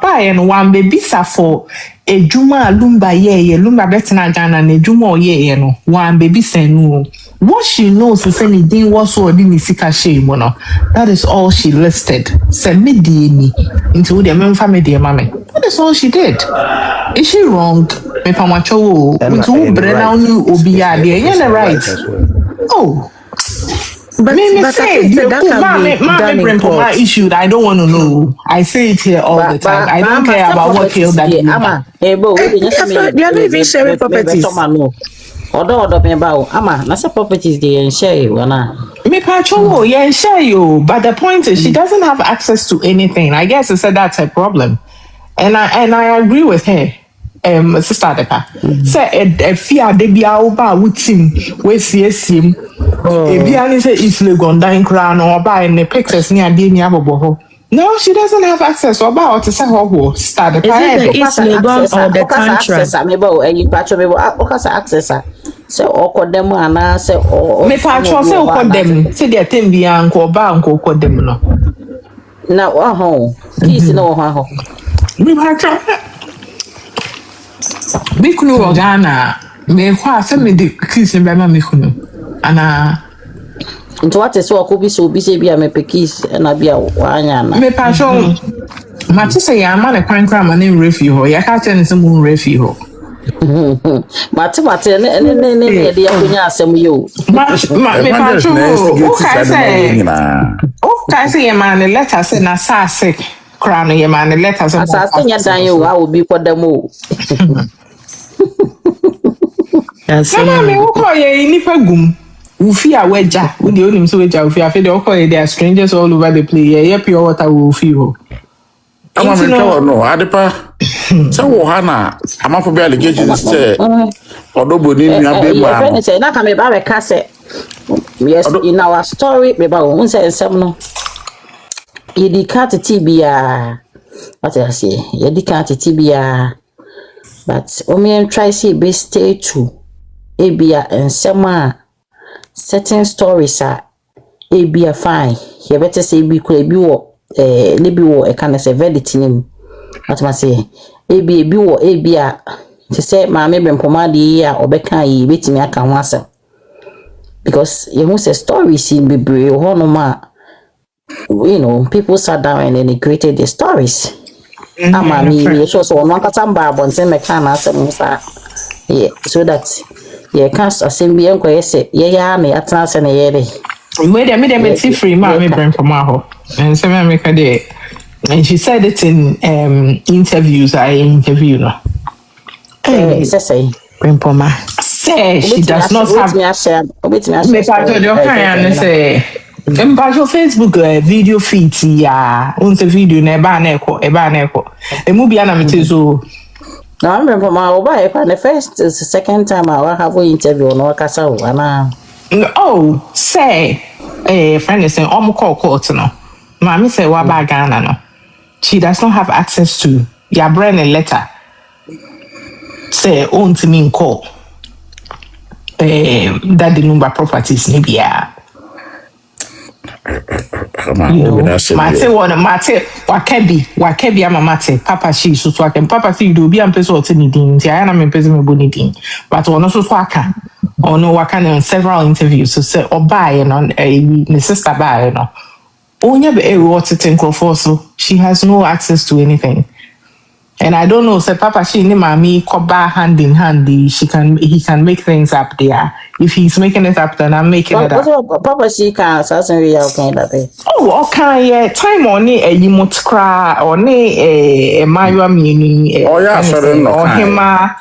buy and one baby for a juma lumba lumba betina jana ne juma no one baby say no what she knows is anything was so sika shame no that is all she listed send me me into the men family dear mommy that is all she did is she wrong me pamacho into brena onu obiya there right oh but say that bring for my issue that I don't want to know. I say it here all the time. I don't care about what killed that. They are not even sharing properties. Although me about that's properties they and share you me patrol yeah share you but the point is she doesn't have access to anything. I guess I said that's her problem and I agree with her. Sister Adeka say a fear de bia oba wutim we siesim e bia ni say if le gondan kra no oba in the pictures ni ade ni abobo. No, she doesn't have access oba or to say ho start the the access me bo and you patch me bo access so oko dem ana say me patch say oko dem say the thing bia nko oba nko oko dem no na ho kisi no ho me patch Mikunu Ogana, me kwa me the kiss in Bama Mikunu. Ana into what is what could be so busy be a me kiss and I be a wanyana. Me passion Matisa Yaman a crank cram and name refuge or Yakatan is a moon refuge. Matimate and the Apunya some you. Me passion. Oh, can say a man a letter send a sick crown a man a letter as I you I will be for them all. Sama me woko ye nipa gum ufi a weja we dey onim so weja ufi afi dey woko ye they are strangers all over the place ye pure water we ufi ho ama me tell no adepa say wo ha na ama for be allegations say odoboni nua be ma friend say na ka me ba we ka say yes in our story me ba won say ensem no ye di cat tibia what I say ye di cat tibia but me try say be stay to ebia ensema certain stories are ebia fine you better say be could be wo lebi wo e can say verdict nim what I say ebia bi wo ebia to say ma me bempoma de ya obeka yi betimi aka ho asem because you must say stories in bebre ho no ma you know people sat down and then they created the stories ama me so one kata mba bonten me kan asem sa yeah so that yeah can't assembly enko yese yeah me atase na yere we dem free ma me bring from ho and say me make there and she said it in interviews I interview no say bring poma say she does not have me part of your kind say Mbajo Facebook video feed ya unse video na eba na eko emu bia na metezo. Now I remember my wife and the first is the second time I have an interview no kasa ana. Oh, say friend is saying court no. Mama say wa ba Ghana no. She does not have access to your brain a letter. Say own to me in call. That the Lumba properties ni bia. Mate, Wakabi, ama mate, Papa she, so I can Papa see do be and person or anything. I am a person bonity, but on also waka, or no waka on several interviews, so say, or buy and on a sister buy, no. Only be a water tank or Fosu, she has no access to anything. And I don't know, say Papa she ni mommy koba hand in hand, he can make things up there. If he's making it up, then I'm making it up. Papa she can certainly okay that way. Oh, okay, time on it a yimut cry or ne a Mayo mini or hima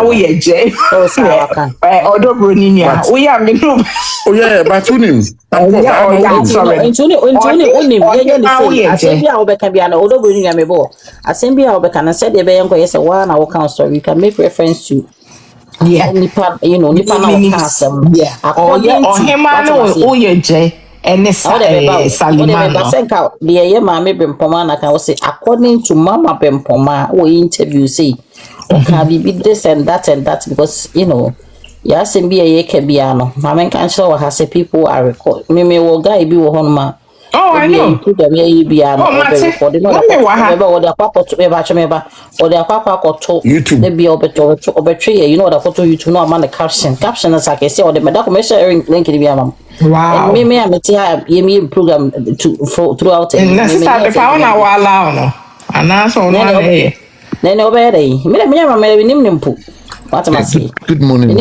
we a jay or Broni. We are me. Oh yeah, but to him. You can make reference to nipa yeah or him oh yeah jay and Salima the mama Bempoma can say according to Mama Bempoma we interview say can be this and that because yes and be a kebiano mama can show her say people are record me will guy be one. Oh, I know. Or the YouTube. Maybe over tree, the photo you to know among the caption. Caption as I can say, or the document sharing link in the wow. And me, I'm a TI program throughout. And that's the pound our and that's all. Then obey. What am I saying? Good morning.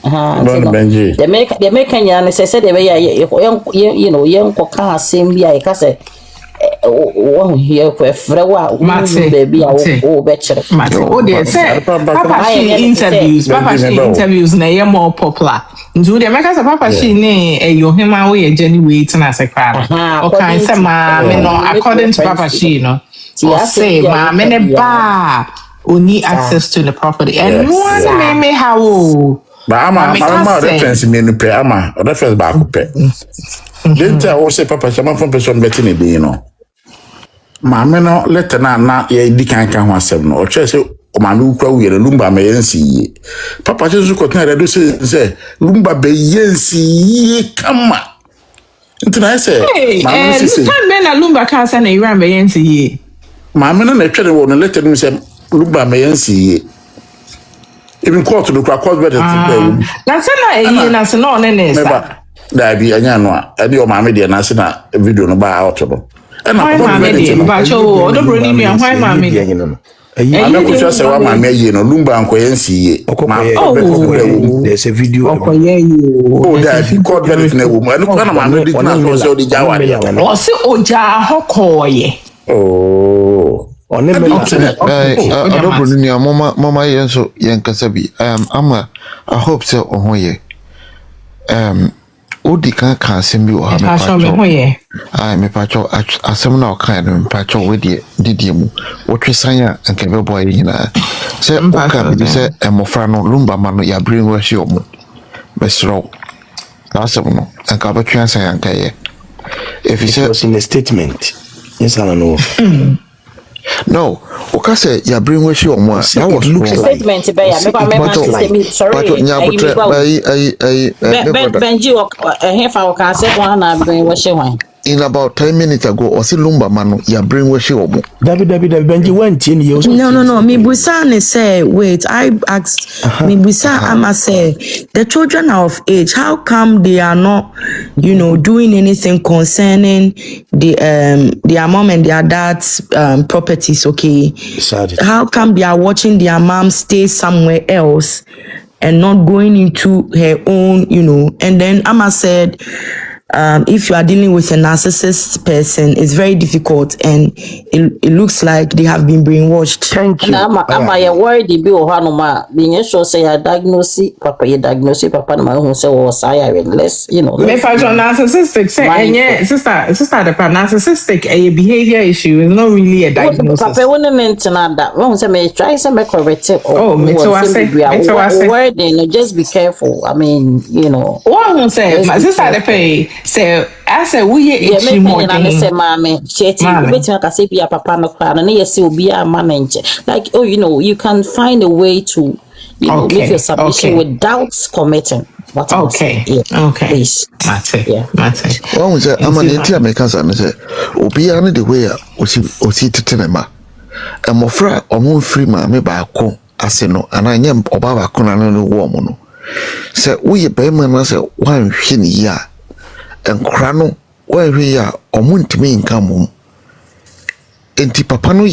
They make Kenya said they young coca same be I can say here for Frewa baby oh better. Oh dear Papa she interviews na more popular. Do the make us Papa she ne your him away Jenny waiting as a crowd. Okay, say ma according to Papa she say ma me ba only access to the property and one me how. But I'm reference me no pay ama reference back pay. Then tell say Papa Chama from person betting it Mamma no letter na ye di kan ho asem no o che say o ma no kwa wi Lumba me yensi Papa Jesus ko tan redo say Lumba be yensi kama ntina say mamma say kan be na Lumba kan say na iran be yensi mamma no na twere wo no letter no say Lumba me yensi even court to court better today. That's not na se no ne sa. Da bi anya no a e de o maame de na se na video no ba out no. E na ko be ba cho do Broni mi an hwan maame de. Ana ko sha se wa maame ye no Lumba anko yensi ye. There's a video. Oh da bi court better na wo. Anu ko na maame de na so se o de jaware. O se oja hokoye. Oh. I don't know, Mama, so young Casabi. I hope so. Oh, yeah. Odi can't send you. I'm a patch of some now kind of patch of with the Didimu. What you say, and can boy in a say, okay, say, and Mofrano Lumba man, ya bring where she almost best row. That's no, and cover chance and kay. If he says in a statement, yes, I don't know. No, okay, say you bring with you on one. That was looks like statement. Sorry, in about 10 minutes ago, or see Lumba man, you bring with you. Benji went in years. No. Me Busane say, wait, I asked me Busa, I must say, the children are of age. How come they are not, doing anything concerning their mom and their dad's properties? Okay. How come they are watching their mom stay somewhere else and not going into her own, And then Amma said, if you are dealing with a narcissist person, it's very difficult, and it looks like they have been brainwashed. Thank you. I'm worried the bill Hanuma being sure say I diagnose Papa who say was less, If I narcissistic say sister the narcissistic a behavior issue is not really a diagnosis. Papa wouldn't that wrong say me try some correct it. Just be careful. I mean, What say my sister the pay say I say we more say mommy wait I say be a papa no cry and yes will be a manager like you can find a way to make your submission without committing. What okay. Okay. Please. Mate. What was that? I'm an India American son. Say, Obia the way osi tetenema. Mofra omo free ma me ba ko ase no ananye oba ba ko na no wo mo no. Se wo ye be ma na se wan hwe ni ya. Enkra no wan hwe ya omo ntimi nka mom. Enti papa no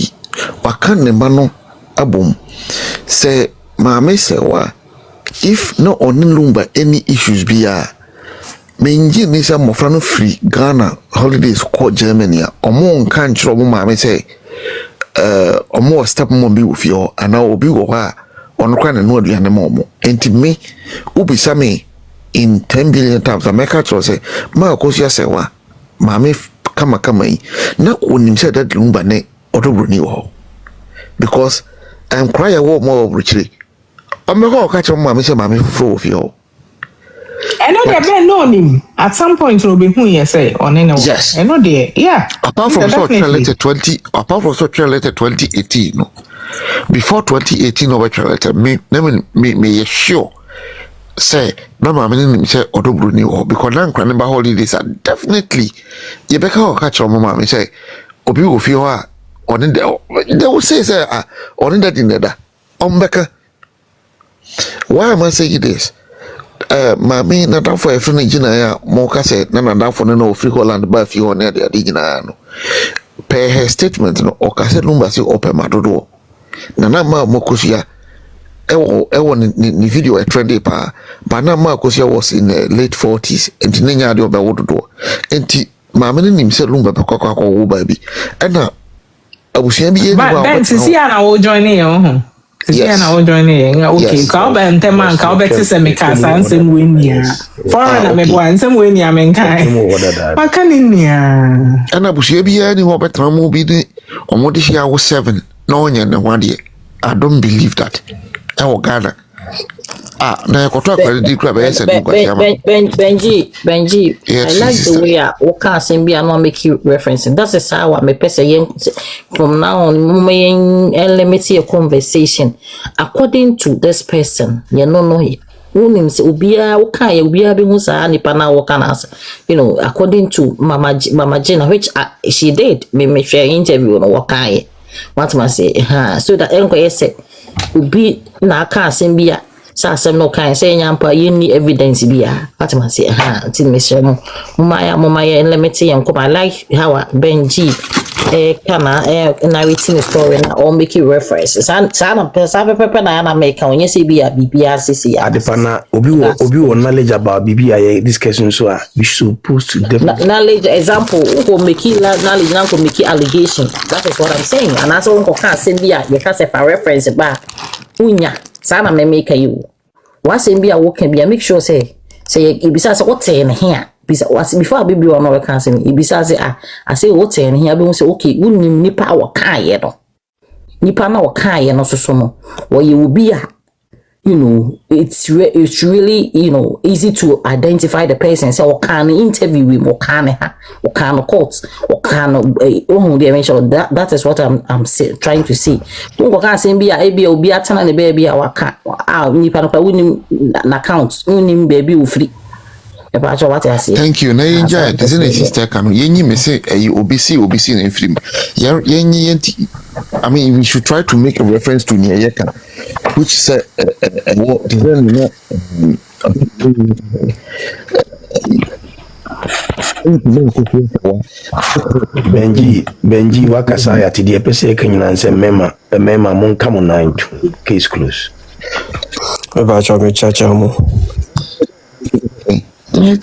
waka ne ma no abom. Se maame se wa if no on Lumba any issues biya menji ni sa mofra no free Ghana holidays ko Germany omo nka nchiro mo maame se omo step mo bi wo fio ana obi wo ha ono kwa na no aduane mo mo enti me ubisa me in 10 billion times America tro say ma ko sia se wa maame kama yi na onim se that Lumba ne Broni wo because I'm crying wo mo Pricilla I'm going to catch on my full of you. I know they've known him at some point. Will be who you say on any. Yes, I know they. Yeah. Apart from letter 2018, no. Before 2018, no letter. Me sure. Say no, my name say Broni because now Cranberry holidays are definitely. You better catch on my mama say Obi will feel on in there. They will say on in that in there. Becker. Why am I saying this? Mami na down for a friend engineer, Moka said, Nana down for no free Holland by few on the original. Per her statement, no, or cassette Lumba see open my door. Nana Ma Mokosia, Ewan in video a trendy pa, but now Marcosia was in the late 40s, and Nina do by water door. And Mamma himself Lumba Coca baby. And now I was saying, Ben, see, I will join you. Yes. I will join in. Okay, Cowbell and Teman, Cowbell is a Mikasa and some winia. Foreign American, some winia, mankind. What can in ya? And I was here be any more better movie on what this year was 7. No, and 1 year. I don't believe that. Our Ghana. Now I got Benji. Yes, I like the way I walk out and be not make you referencing. That's a how I may from now on, limit your conversation according to this person. You know, according to Mama Jenna, which she did, me share interview on Wakai. What must say? So that Uncle said, be na can't send be Sasem no kind say yampa any evidence bia. What man say till Mr. Maya and let me see and come. I like how Benji narrating a story or make you references. And some pepper na make when you see be a BBRCC. Adepana obi won knowledge about BBI discussion so we supposed to definitely knowledge example who make knowledge now go make allegation. That is what I'm saying. And that's all can send be you can say for reference ba unya. Sana me make you. Once in be a work can be make sure say besides what's in here. Before I be on our council, besides I say what's in here, we say okay, we nipa our kai no. Nipa na our kai no so no. Or you will be it's really easy to identify the person. Say what kind of interview with what kind of courts, what kind of that is what I'm trying to see. What can say be a be a turn and the baby our car nipa no win account win baby will free. What I say. Thank you. Na enjoy. This is sister Kanu. Yenyi me say OBC in film. Yenyi. I mean, we should try to make a reference to Nyayeka, which said what Benji wakasa ya tidi epese kanyina nse mema mon kamo na case close. Eba cho me chacha mo.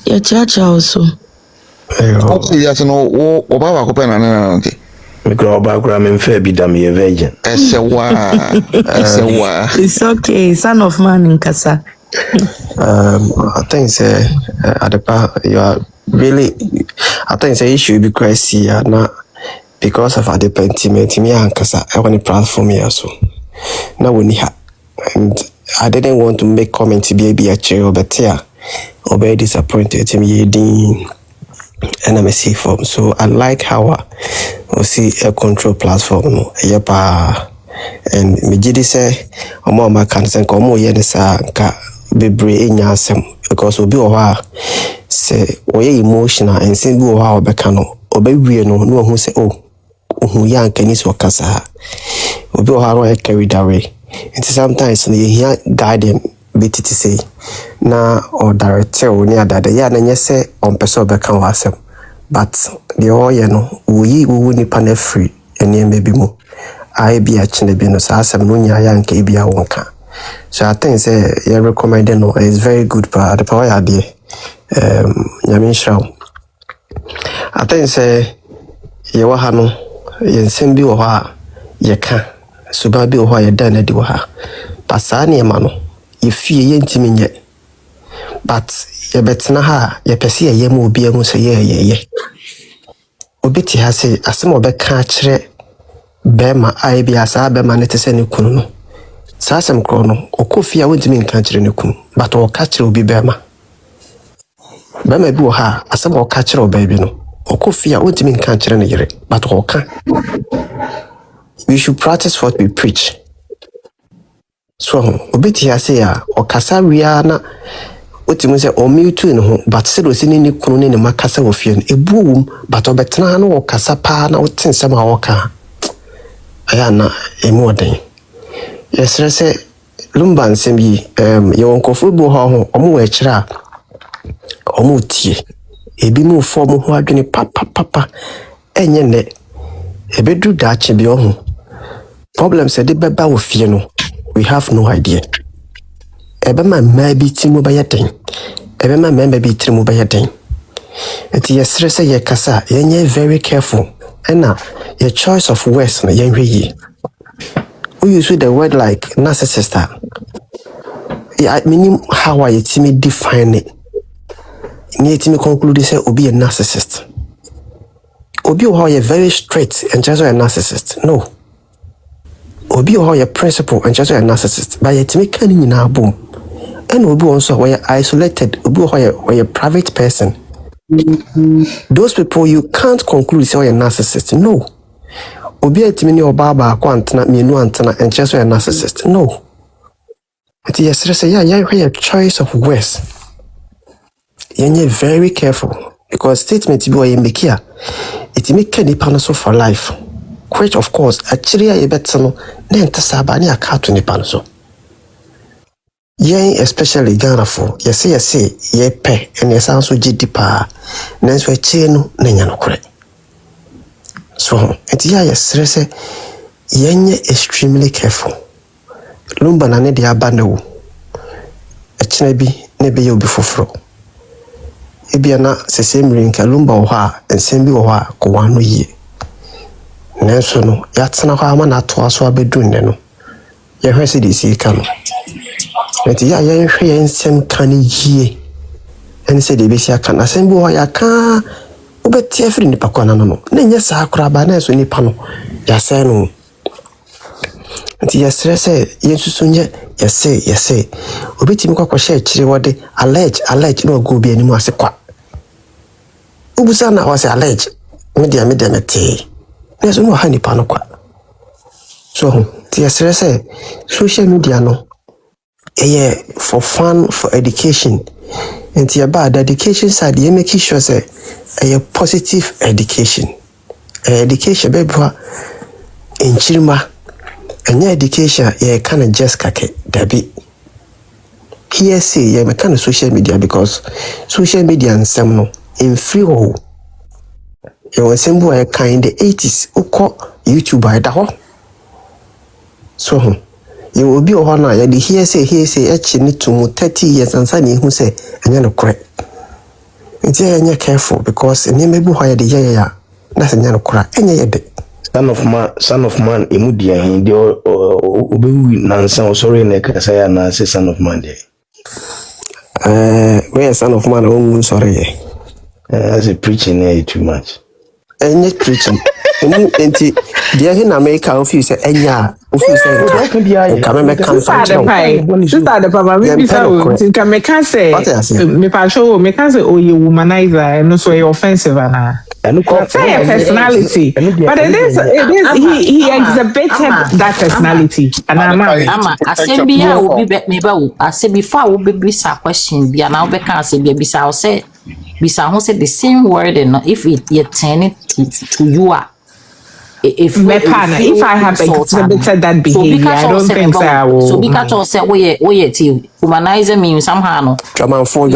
Ya chacha also. Yes, no, Obama Copen and Nante. Microba memfe bi dam ye virgin. It's okay, son of man in Kasa. I think say Adepa, you are really I think say issue because see not because of Adepa intimate me and Kasa I want to platform here so. Now we need and I didn't want to make comment to be a chair but here or very disappointed me and I'm a C form. So I like how we see a control platform no and me jidi say omo ma kan sen ko mo ye ne sa ka bebre enya asem because obi oha say oye emotional and say bi oha obeka no obewie no no hu say oh ohu ya nkani so kasa obi oha no carried away. It sometimes you hear guiding bititi say na or direct o ni adada ya na nye say on person obeka wasem but the oye no wo nipa na free ene maybe mo I be a chine bi no sa asem no nya ya nka bi a wonka. So I think say you recommend no is very good but the power ya dey nyame shraw. I think say ye wa ha no ye nsem bi wo ha ye ka so ba bi wo ha ye da na di wo ha pasane e ma no ye fie ye ntimi nye but ye betena ha ye pese ye ma obi ahu say ye obi ti ha say asem obeka kire bema ai bi asa bema ne tese ne kunu no sasem kro no okofia wontimi nka kire ne kunu but o ka kire obi bema bi wo ha asem o ka kire obi no okofia wontimi nka kire ne yere but o ka. We should practice what we preach. So obi ti ha say ya o kasa wia na otimi say o mute no but say do sini ne kunu ne makasa wo fie no ebuum but obetena no o kasa pa na wotin sem a wo ka ayana emoden yesre se Lumba nsem yi ye wonkofu bu ho omo wa kira omo tie ebi mu fo mo ho adwene papa enye ne ebedu da che bi ho problem se de beba wo fie no we have no idea ebe ma bi timu ba yeden ebe ma bi timu ba yeden enti yesre se ye kasa yenye very careful ena your choice of words na yenhwe yi. We use the word like narcissist. I mean how I define it. Need to conclude say obi a narcissist. Obi how you very straight and just a narcissist. No. Obi how you principle and just a narcissist. But yet make any in our boom. And obi also where isolated, obi how you a private person. Those people you can't conclude say you're a narcissist. No. Obi etimini obaba kwantena mienu antena and just a narcissist. No. It yes say yeah a choice of words. You're very careful because statement you make here it make any panaso for life. Which of course actually a better no nenta sabani akato ni panaso. Yen especially Ghana for yes ye pe and yes also jidipa nenswe chenu nenya no correct. So, it's yes, yenye extremely careful. Lumba na ne dia banawu. Echnebi nebe yo bifofro. Ebia na sesemri nka Lumba wo ha ensembi wo ha ko wano ye. Nenso no yatena ho ama na to aso abedu ne no. Ye hwese di si ka no. Enti ya hwe ensem kan yie. Eni se de be si aka na sembi wo ya ka ubeti every nipa kwana no nenye saa kraba na so nipa no ya say no nti yesre say yensusu nye yese obeti mi kwakwa share kire wode allege no go bi animu ase kwa ubusa na wase allege media mete na so no ha nipa no kwa so nti yesre say social media no for fun, for education. And about the education side, you make sure say a positive education. Education, baby, in Chilma, and your education, you can't just kake, Debbie. Here, say, you kind of social media because social media and some in free hole. You were symbol a kind the 80s, who call YouTube by the hole. So, you will be a honor, you hear say, actually, to 30 years and sunny who say, and you're correct. It's you're careful because in may be higher the year, nothing you're correct, and you're dead. Son of man, Imudia, in the Obi Nansan, sorry, Nekasaya, say son of man. Where son of man, oh, sorry. As a preaching too much. And yet preaching. And the America of you say, and yeah. Ofi say come me can find you. Sister the papa me bisa o tinka me can say me pa show me can say oh you womanizer no so you offensive na. Say personality, but it is he exhibited that personality. And ama asembia obi me ba o asebi fa wo be bisa question bia na wo be kan asebia bisa o say bisa ho say the same word and if you turn it to you are if I have exhibited that behavior, I don't think so. I will. So because you say we humanizer means somehow no. German for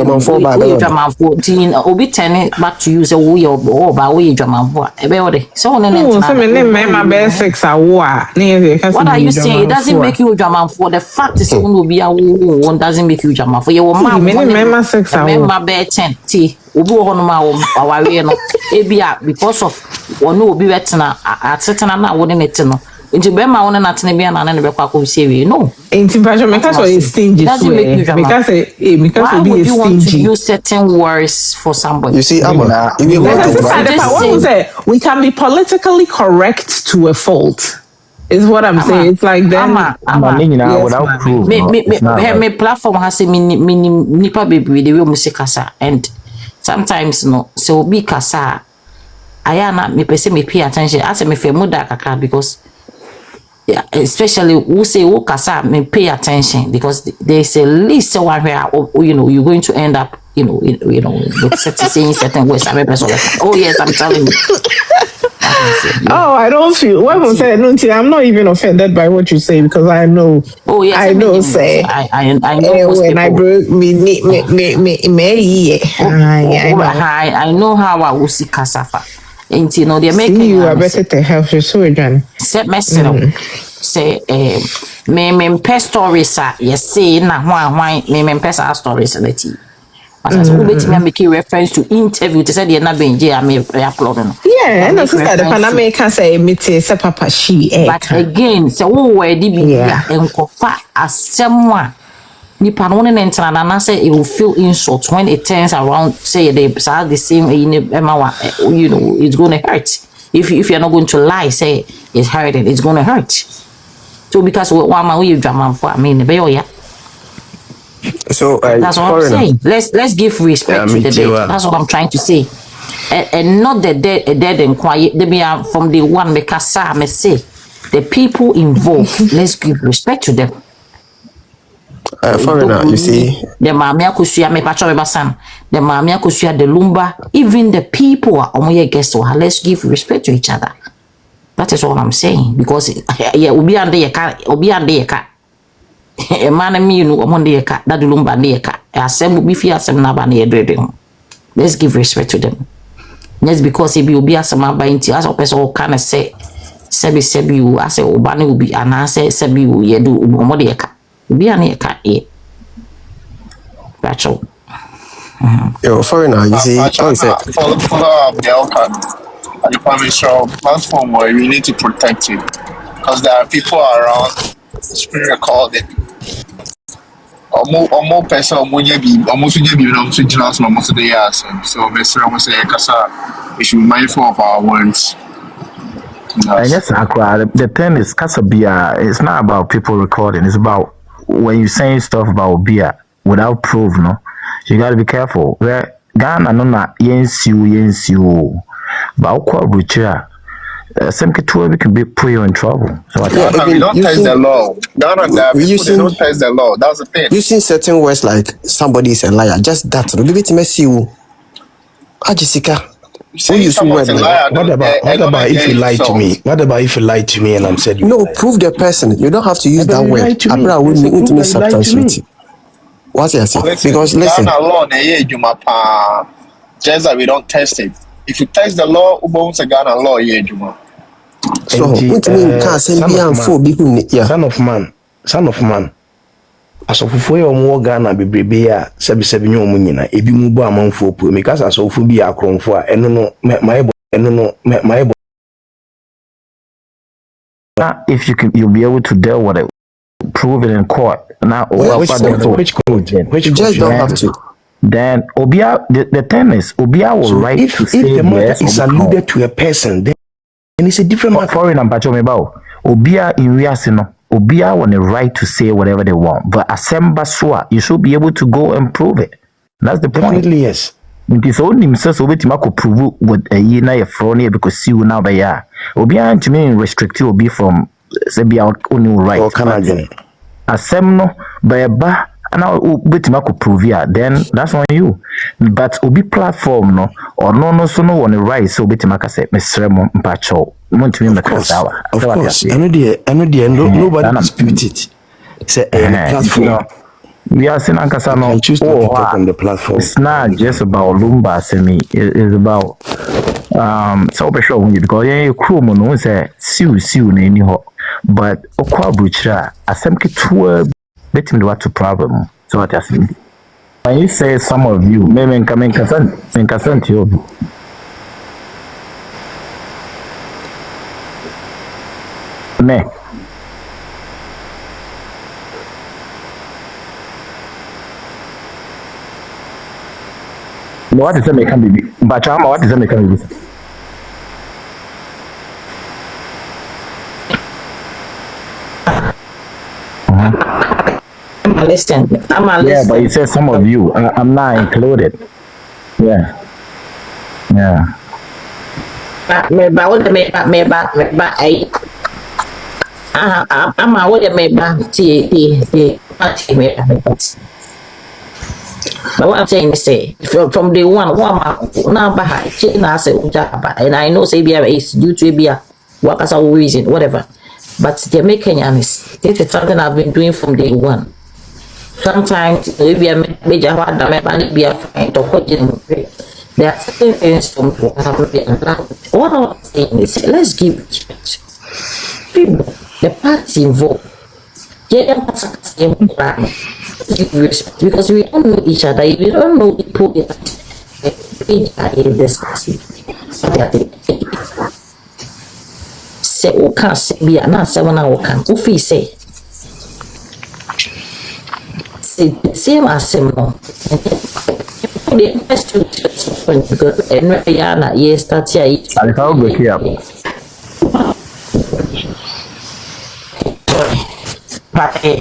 by the German for teen obi turn it back to you say we by we German for. Ebe ode. So no so me my best sex war. What are you saying? It doesn't make you German for. The fact is one be a one doesn't make you German for. You man my sex war. My best 10 T. Obi ho no ma aware no. Ebia because of one obi wetina atetena na woni nete no nti be ma woni natena bia na ne be kwa ko sewe no nti passion because of stingy because obi is stingy use certain words for somebody you see Amma we can be politically correct to a fault is what I'm saying. It's like that. Without proof. Me platform has a nipa baby the way musikasa and sometimes no so be kasa ayana me pese me pay attention as me fe muda kaka because yeah, especially who say who kasa me pay attention because there's a list one where you're going to end up with certain words. Oh yes, I'm telling you. I don't feel when we say no, I'm not even offended by what you say because I know. Oh yes, I know. Say I know when I broke me. I know how I will see kasafa. And they're making you are better to help your children. Set message. Say me pest stories yes say na why me pest stories let you. As I me make reference to interview to say the na benje me upload no. Yeah, and sister the Panama can say me say papa she. But again, so where di be enkofa asem nipa no ne ntana na say it will feel insult when it turns around say they are the same it's going to hurt if you're not going to lie say it's hurting it's going to hurt so because one man we drama for I mean be yeah so that's what I'm saying let's give respect to the dead that's what I'm trying to say and not the dead and quiet they be from the one me kasa me say the people involved let's give respect to them. Foreigner, you see. The Mamia Kusia, me pacho basan. The Mamia Kusia, the Lumba, even the people are omoye guests. Let's give respect to each other. That is all I'm saying. Because yeah, obi ande ye ka. A man and me, omonde ye ka. That the Lumba ande ye ka. Asem obi fi asem na ba na ye drede. Let's give respect to them. Just because if you be asem ba inti, as a person can say, sebi you, as a obani ubi, and I say sebi you ye do omonde ye ka. Be an ear that's all. Yo, foreigner, you see, follow up the Elka. You promise your platform where you need to protect it because there are people around spirit recording. More person, almost the years. So, Mr. Almost say, Kasa, we should be mindful of our words. I guess the thing is, Kasabia, it's not about people recording, it's about when you're saying stuff about beer without proof, no, you gotta be careful. Where Ghana no na yensu, but Okwa Bucha, some Katuabi can put you in trouble. So we don't test the law. Ghana, they don't test the law. That's the thing. Using certain words like somebody is a liar, just that. No, give mess you. Jessica. What about if you lie to me? What about if you lie to me and I'm said you no, prove the person. You don't have to use that word. Abra will need to substantiate. What you say? Because listen. Just that we don't test it. If you test the law, who's a Ghana law, so what mean can't send me and four people? Yeah. Son of man. Asofufo ye omo Ghana bebrebe a sebi nyo omo nyina ebi mu bo amanfo po because asofufo bi akronfo a eno no my if you'll be able to deal with it, prove it in court. Now which judge don't have to. Then Obia the thing is Obia will right if the matter is alluded to a person then it's a different matter. Foreign and pacho me bao Obia in Riasino, Obia on the right to say whatever they want. But Asemba Swa, you should be able to go and prove it. That's the point. Definitely, yes. It is only himself so bit mako prove what a year na front because you now by ya. Obia to me restricted will be from Sebia only right. Or Canadian. Asemno by a bar. And now bit mako prove ya, then that's on you. But obi platform no or no so no on the right so bit maka say Mr. Mpacho. Want to be of course. I know nobody dispute it. It's a platform. We are saying Ankasano. I choose to talk on the platform. It's not just about Lumba, Semi. It's about so be sure when you because you crew mono say siu any ho. But okwa buchra asemke to betim the what to problem. So what I think. When you say some of you, maybe coming kasant you. Me. What is the make can be? But what is the make can be? I'm listening. Yeah, but you said some of you. I'm not included. Yeah. But what me I'm a what me back the but what I'm saying is say from the one now and I know say is due to be a work as a reason, whatever. But the American is this is something I've been doing from day one. Sometimes maybe a major one that be a fine to there are certain things from what I'm saying is let's give respect. People, the party involved. Give respect because we don't know each other. We don't know people that are discussing. Say, who can say, be an answer when I can. Who say, same as him. The first two and Rihanna, yes, that's here. I'll go back here. Party.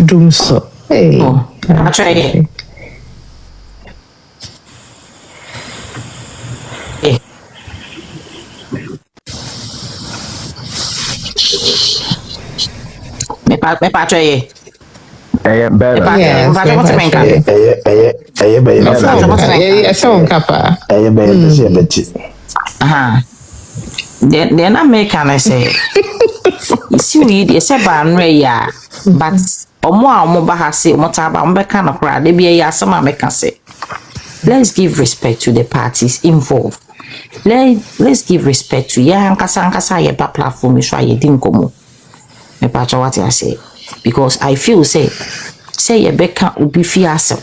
Do so. Hey. I'll try it. Me patry. Better. Then I make I say, you see, we say ban but omo bahasi motaba mbeka no kra de bia ya sama meka say. Let's give respect to the parties involved. Let's give respect to ya nkasa ye ba platform so ye din komo. Me patcho what I say because I feel say ye beka obi fi asem.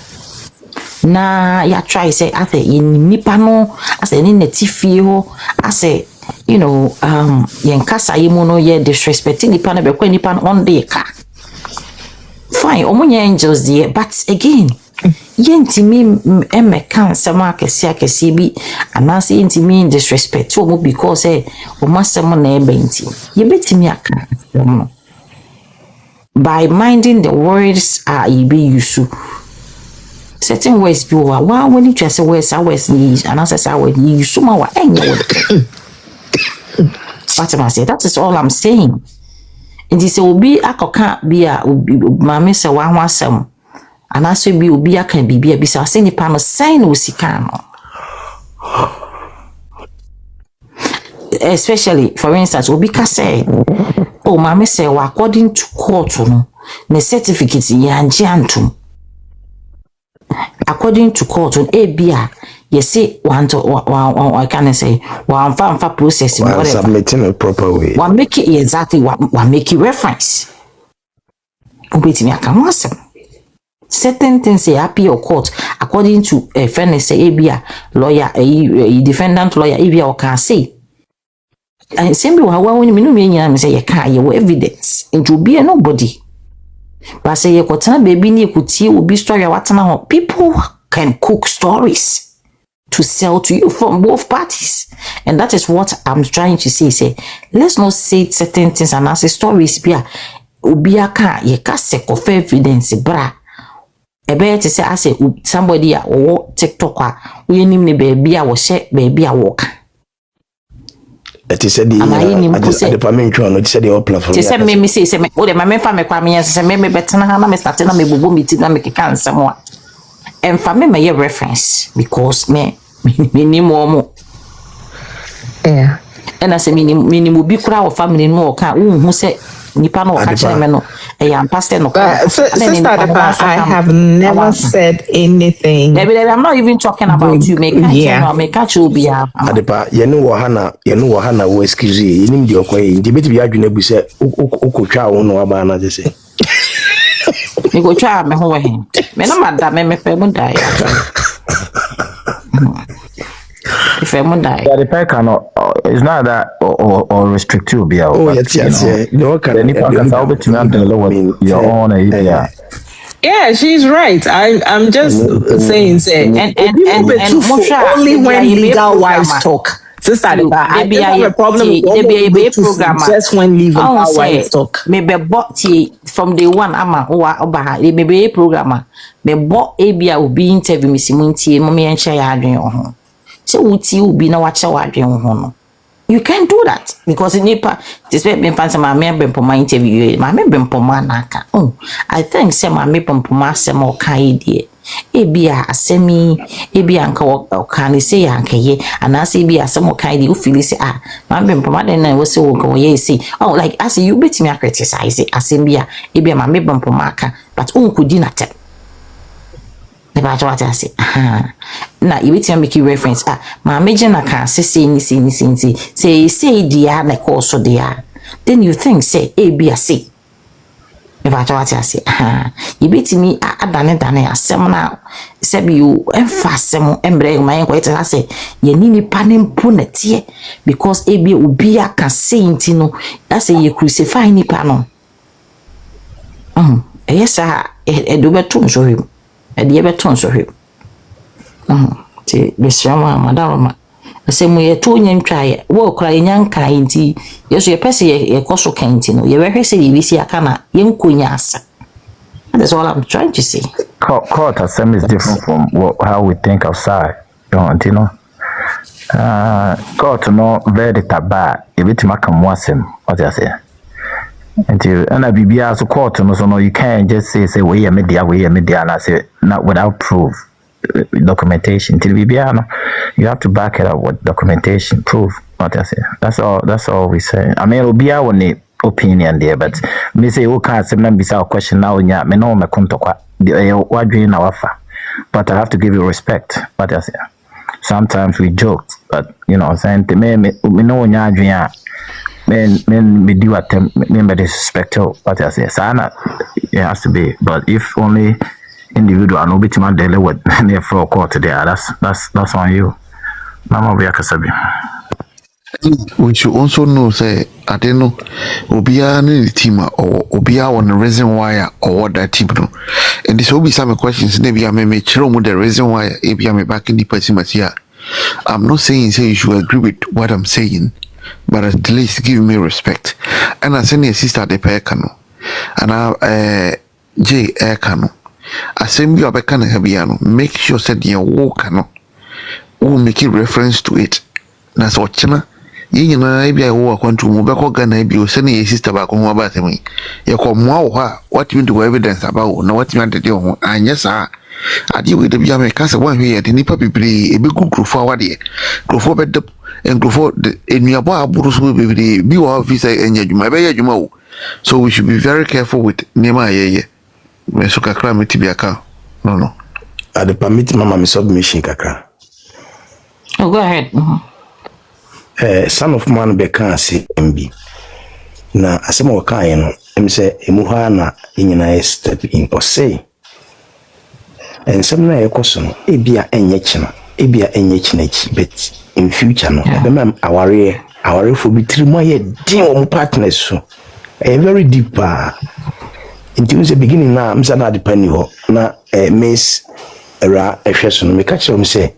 Na ya try say ate in nipa no ase ni netifie ho ase you know yen kasa yemu no ye disrespecting nipa na bekwa nipa on the car. Fine, omunye angels there, but again, yentimi can sama kesi bi anase yentimi disrespect to because o masemo na ebenti. Ye betimi aka by minding the words be used. Certain words be wa when you say words ni anase say word you suma wa enye. What am I say? That is all I'm saying. Nti se obi akoka bia mame se wa hwasem anaso bi obi aka bibia bi se nipa no sign no sika no especially for instance obi ka say oh mame se wa according to court no ne certificate ya njantum according to court bia you see I can say one process whatever submitting a proper way one make it exactly one make it reference wait me I can answer certain things say happy or court according to a friend say bia lawyer a defendant lawyer bia or can say and same way when me no me say you can you evidence it will be nobody But say you could tell baby you could see will be story what people can cook stories to sell to you from both parties. And that is what I'm trying to say. Let's not say certain things and as a stories be Ubiaka, ye cast of evidence, bra. A bear to say, I say, somebody or TikToker, we name the baby, I was share baby, I walk. That is said the permanent one, it said the whole platform. She said, me say, oh, the mamma family kwame, and say, maybe better than I'm starting on me, boom, meeting, and make a cancer more. And for me, my reference, because me more. Yeah. And I say, minimum be crowd family no can who say nipa no catch me no I am pastor no. Sister, I have never said anything. Baby, I'm not even talking about you. Make catch you be a. Adepa, you know Hana wo excuse you nim di okoye. Ndi beti bi adwene bu se okotwa wo no aba na say. Me go twa me ho he. Me no madam me fe mu dai. If I'm not die. The pair cannot. It's not that or restrict you. Be out. Oh yes. No can. Any podcast I'll be to the lower your own. Yeah, she's right. I'm just saying. And only when legal wives talk. Sister, I don't have a problem with just when legal wives talk. Maybe bought from the one ama oba maybe a programmer. Me bought ABI will be interview Miss Munti, mommy and share your so uti ubi na wacha wadwen ho no. You can't do that because in Nepal this way me fancy my member my interview my member naka. Oh, I think say my member asem o kan die. Ebia asemi ebia anka o kan say anka ye anase ebia asem o kan die o feel say my member den na wo say wo kan ye say oh like as you bet me criticize asem bia ebia my member aka but unkudi na tell. About what I say, now you will make you reference. My major can say, dear, like also dear. Then you think, say, A, B, C. About what I say, you beat me, I done it, a seminar. Said you emphasize some embrace my inquiry. I say, you need panim punet because A, B, Ubia can say, you know, I say you crucify any panel. Yes, I do better show him. And the ever turns of him. The Srama, Madama. I say, we are 2 young try, walk crying young kind tea. Yes, your passy a cosso cantino. You ever say, you see a cana, young cunyasa. That's all I'm trying to say. Court assembly is different from how we think outside. You know, court no very bad. If it's Macam was him, what I say. Until and I be as a court, no, you can't just say we are media, and I say not without proof, documentation. Till we be you have to back it up with documentation, proof. What I say. That's all we say. I mean, it'll be our opinion there, but me say who can't say me a question now. Yeah, me no me kunto kwa. What do you know offer? But I have to give you respect. What I say. Sometimes we joke, but you know, saying me no nya. Men we do attempt remember disrespect what I say. Sana it has to be. But if only individual no bit man deal with near for court there, that's on you. Mama we akasabi. We should also know say I don't know Obia the team or Obia on the reason why or what that team no. And this will be some questions maybe I may make sure the reason why Abia me back in the person here. I'm not saying say you should agree with what I'm saying. But at least give me respect. And I send a sister the pair cano. And I J air cano. I send you a becana habiano. Make sure said your walk cano. Will make it reference to it. That's what China. You know, I walk on to Mobako Gana be sending a sister back on about me. You call more what you do evidence about no what you want to do. And yes, I deal with the Biame Casa 1 here, the Nipa be a big group forward here. Go forward and go for the in your bar Bruce will be officer and Yajuma. So we should be very careful with Nema. Mesuka crime tibiaka. No. At the permit Mama me submission kakra. Oh, go ahead. Son of man be can see MB. Na asema wakan no em say emuha na nyina step in or say. And some na ekoso no ebia enye china but in future no be our for be three more din o partners so very deep Nti unse beginning na msa na de pani ho na miss era ehwe so no me ka kyerɛ say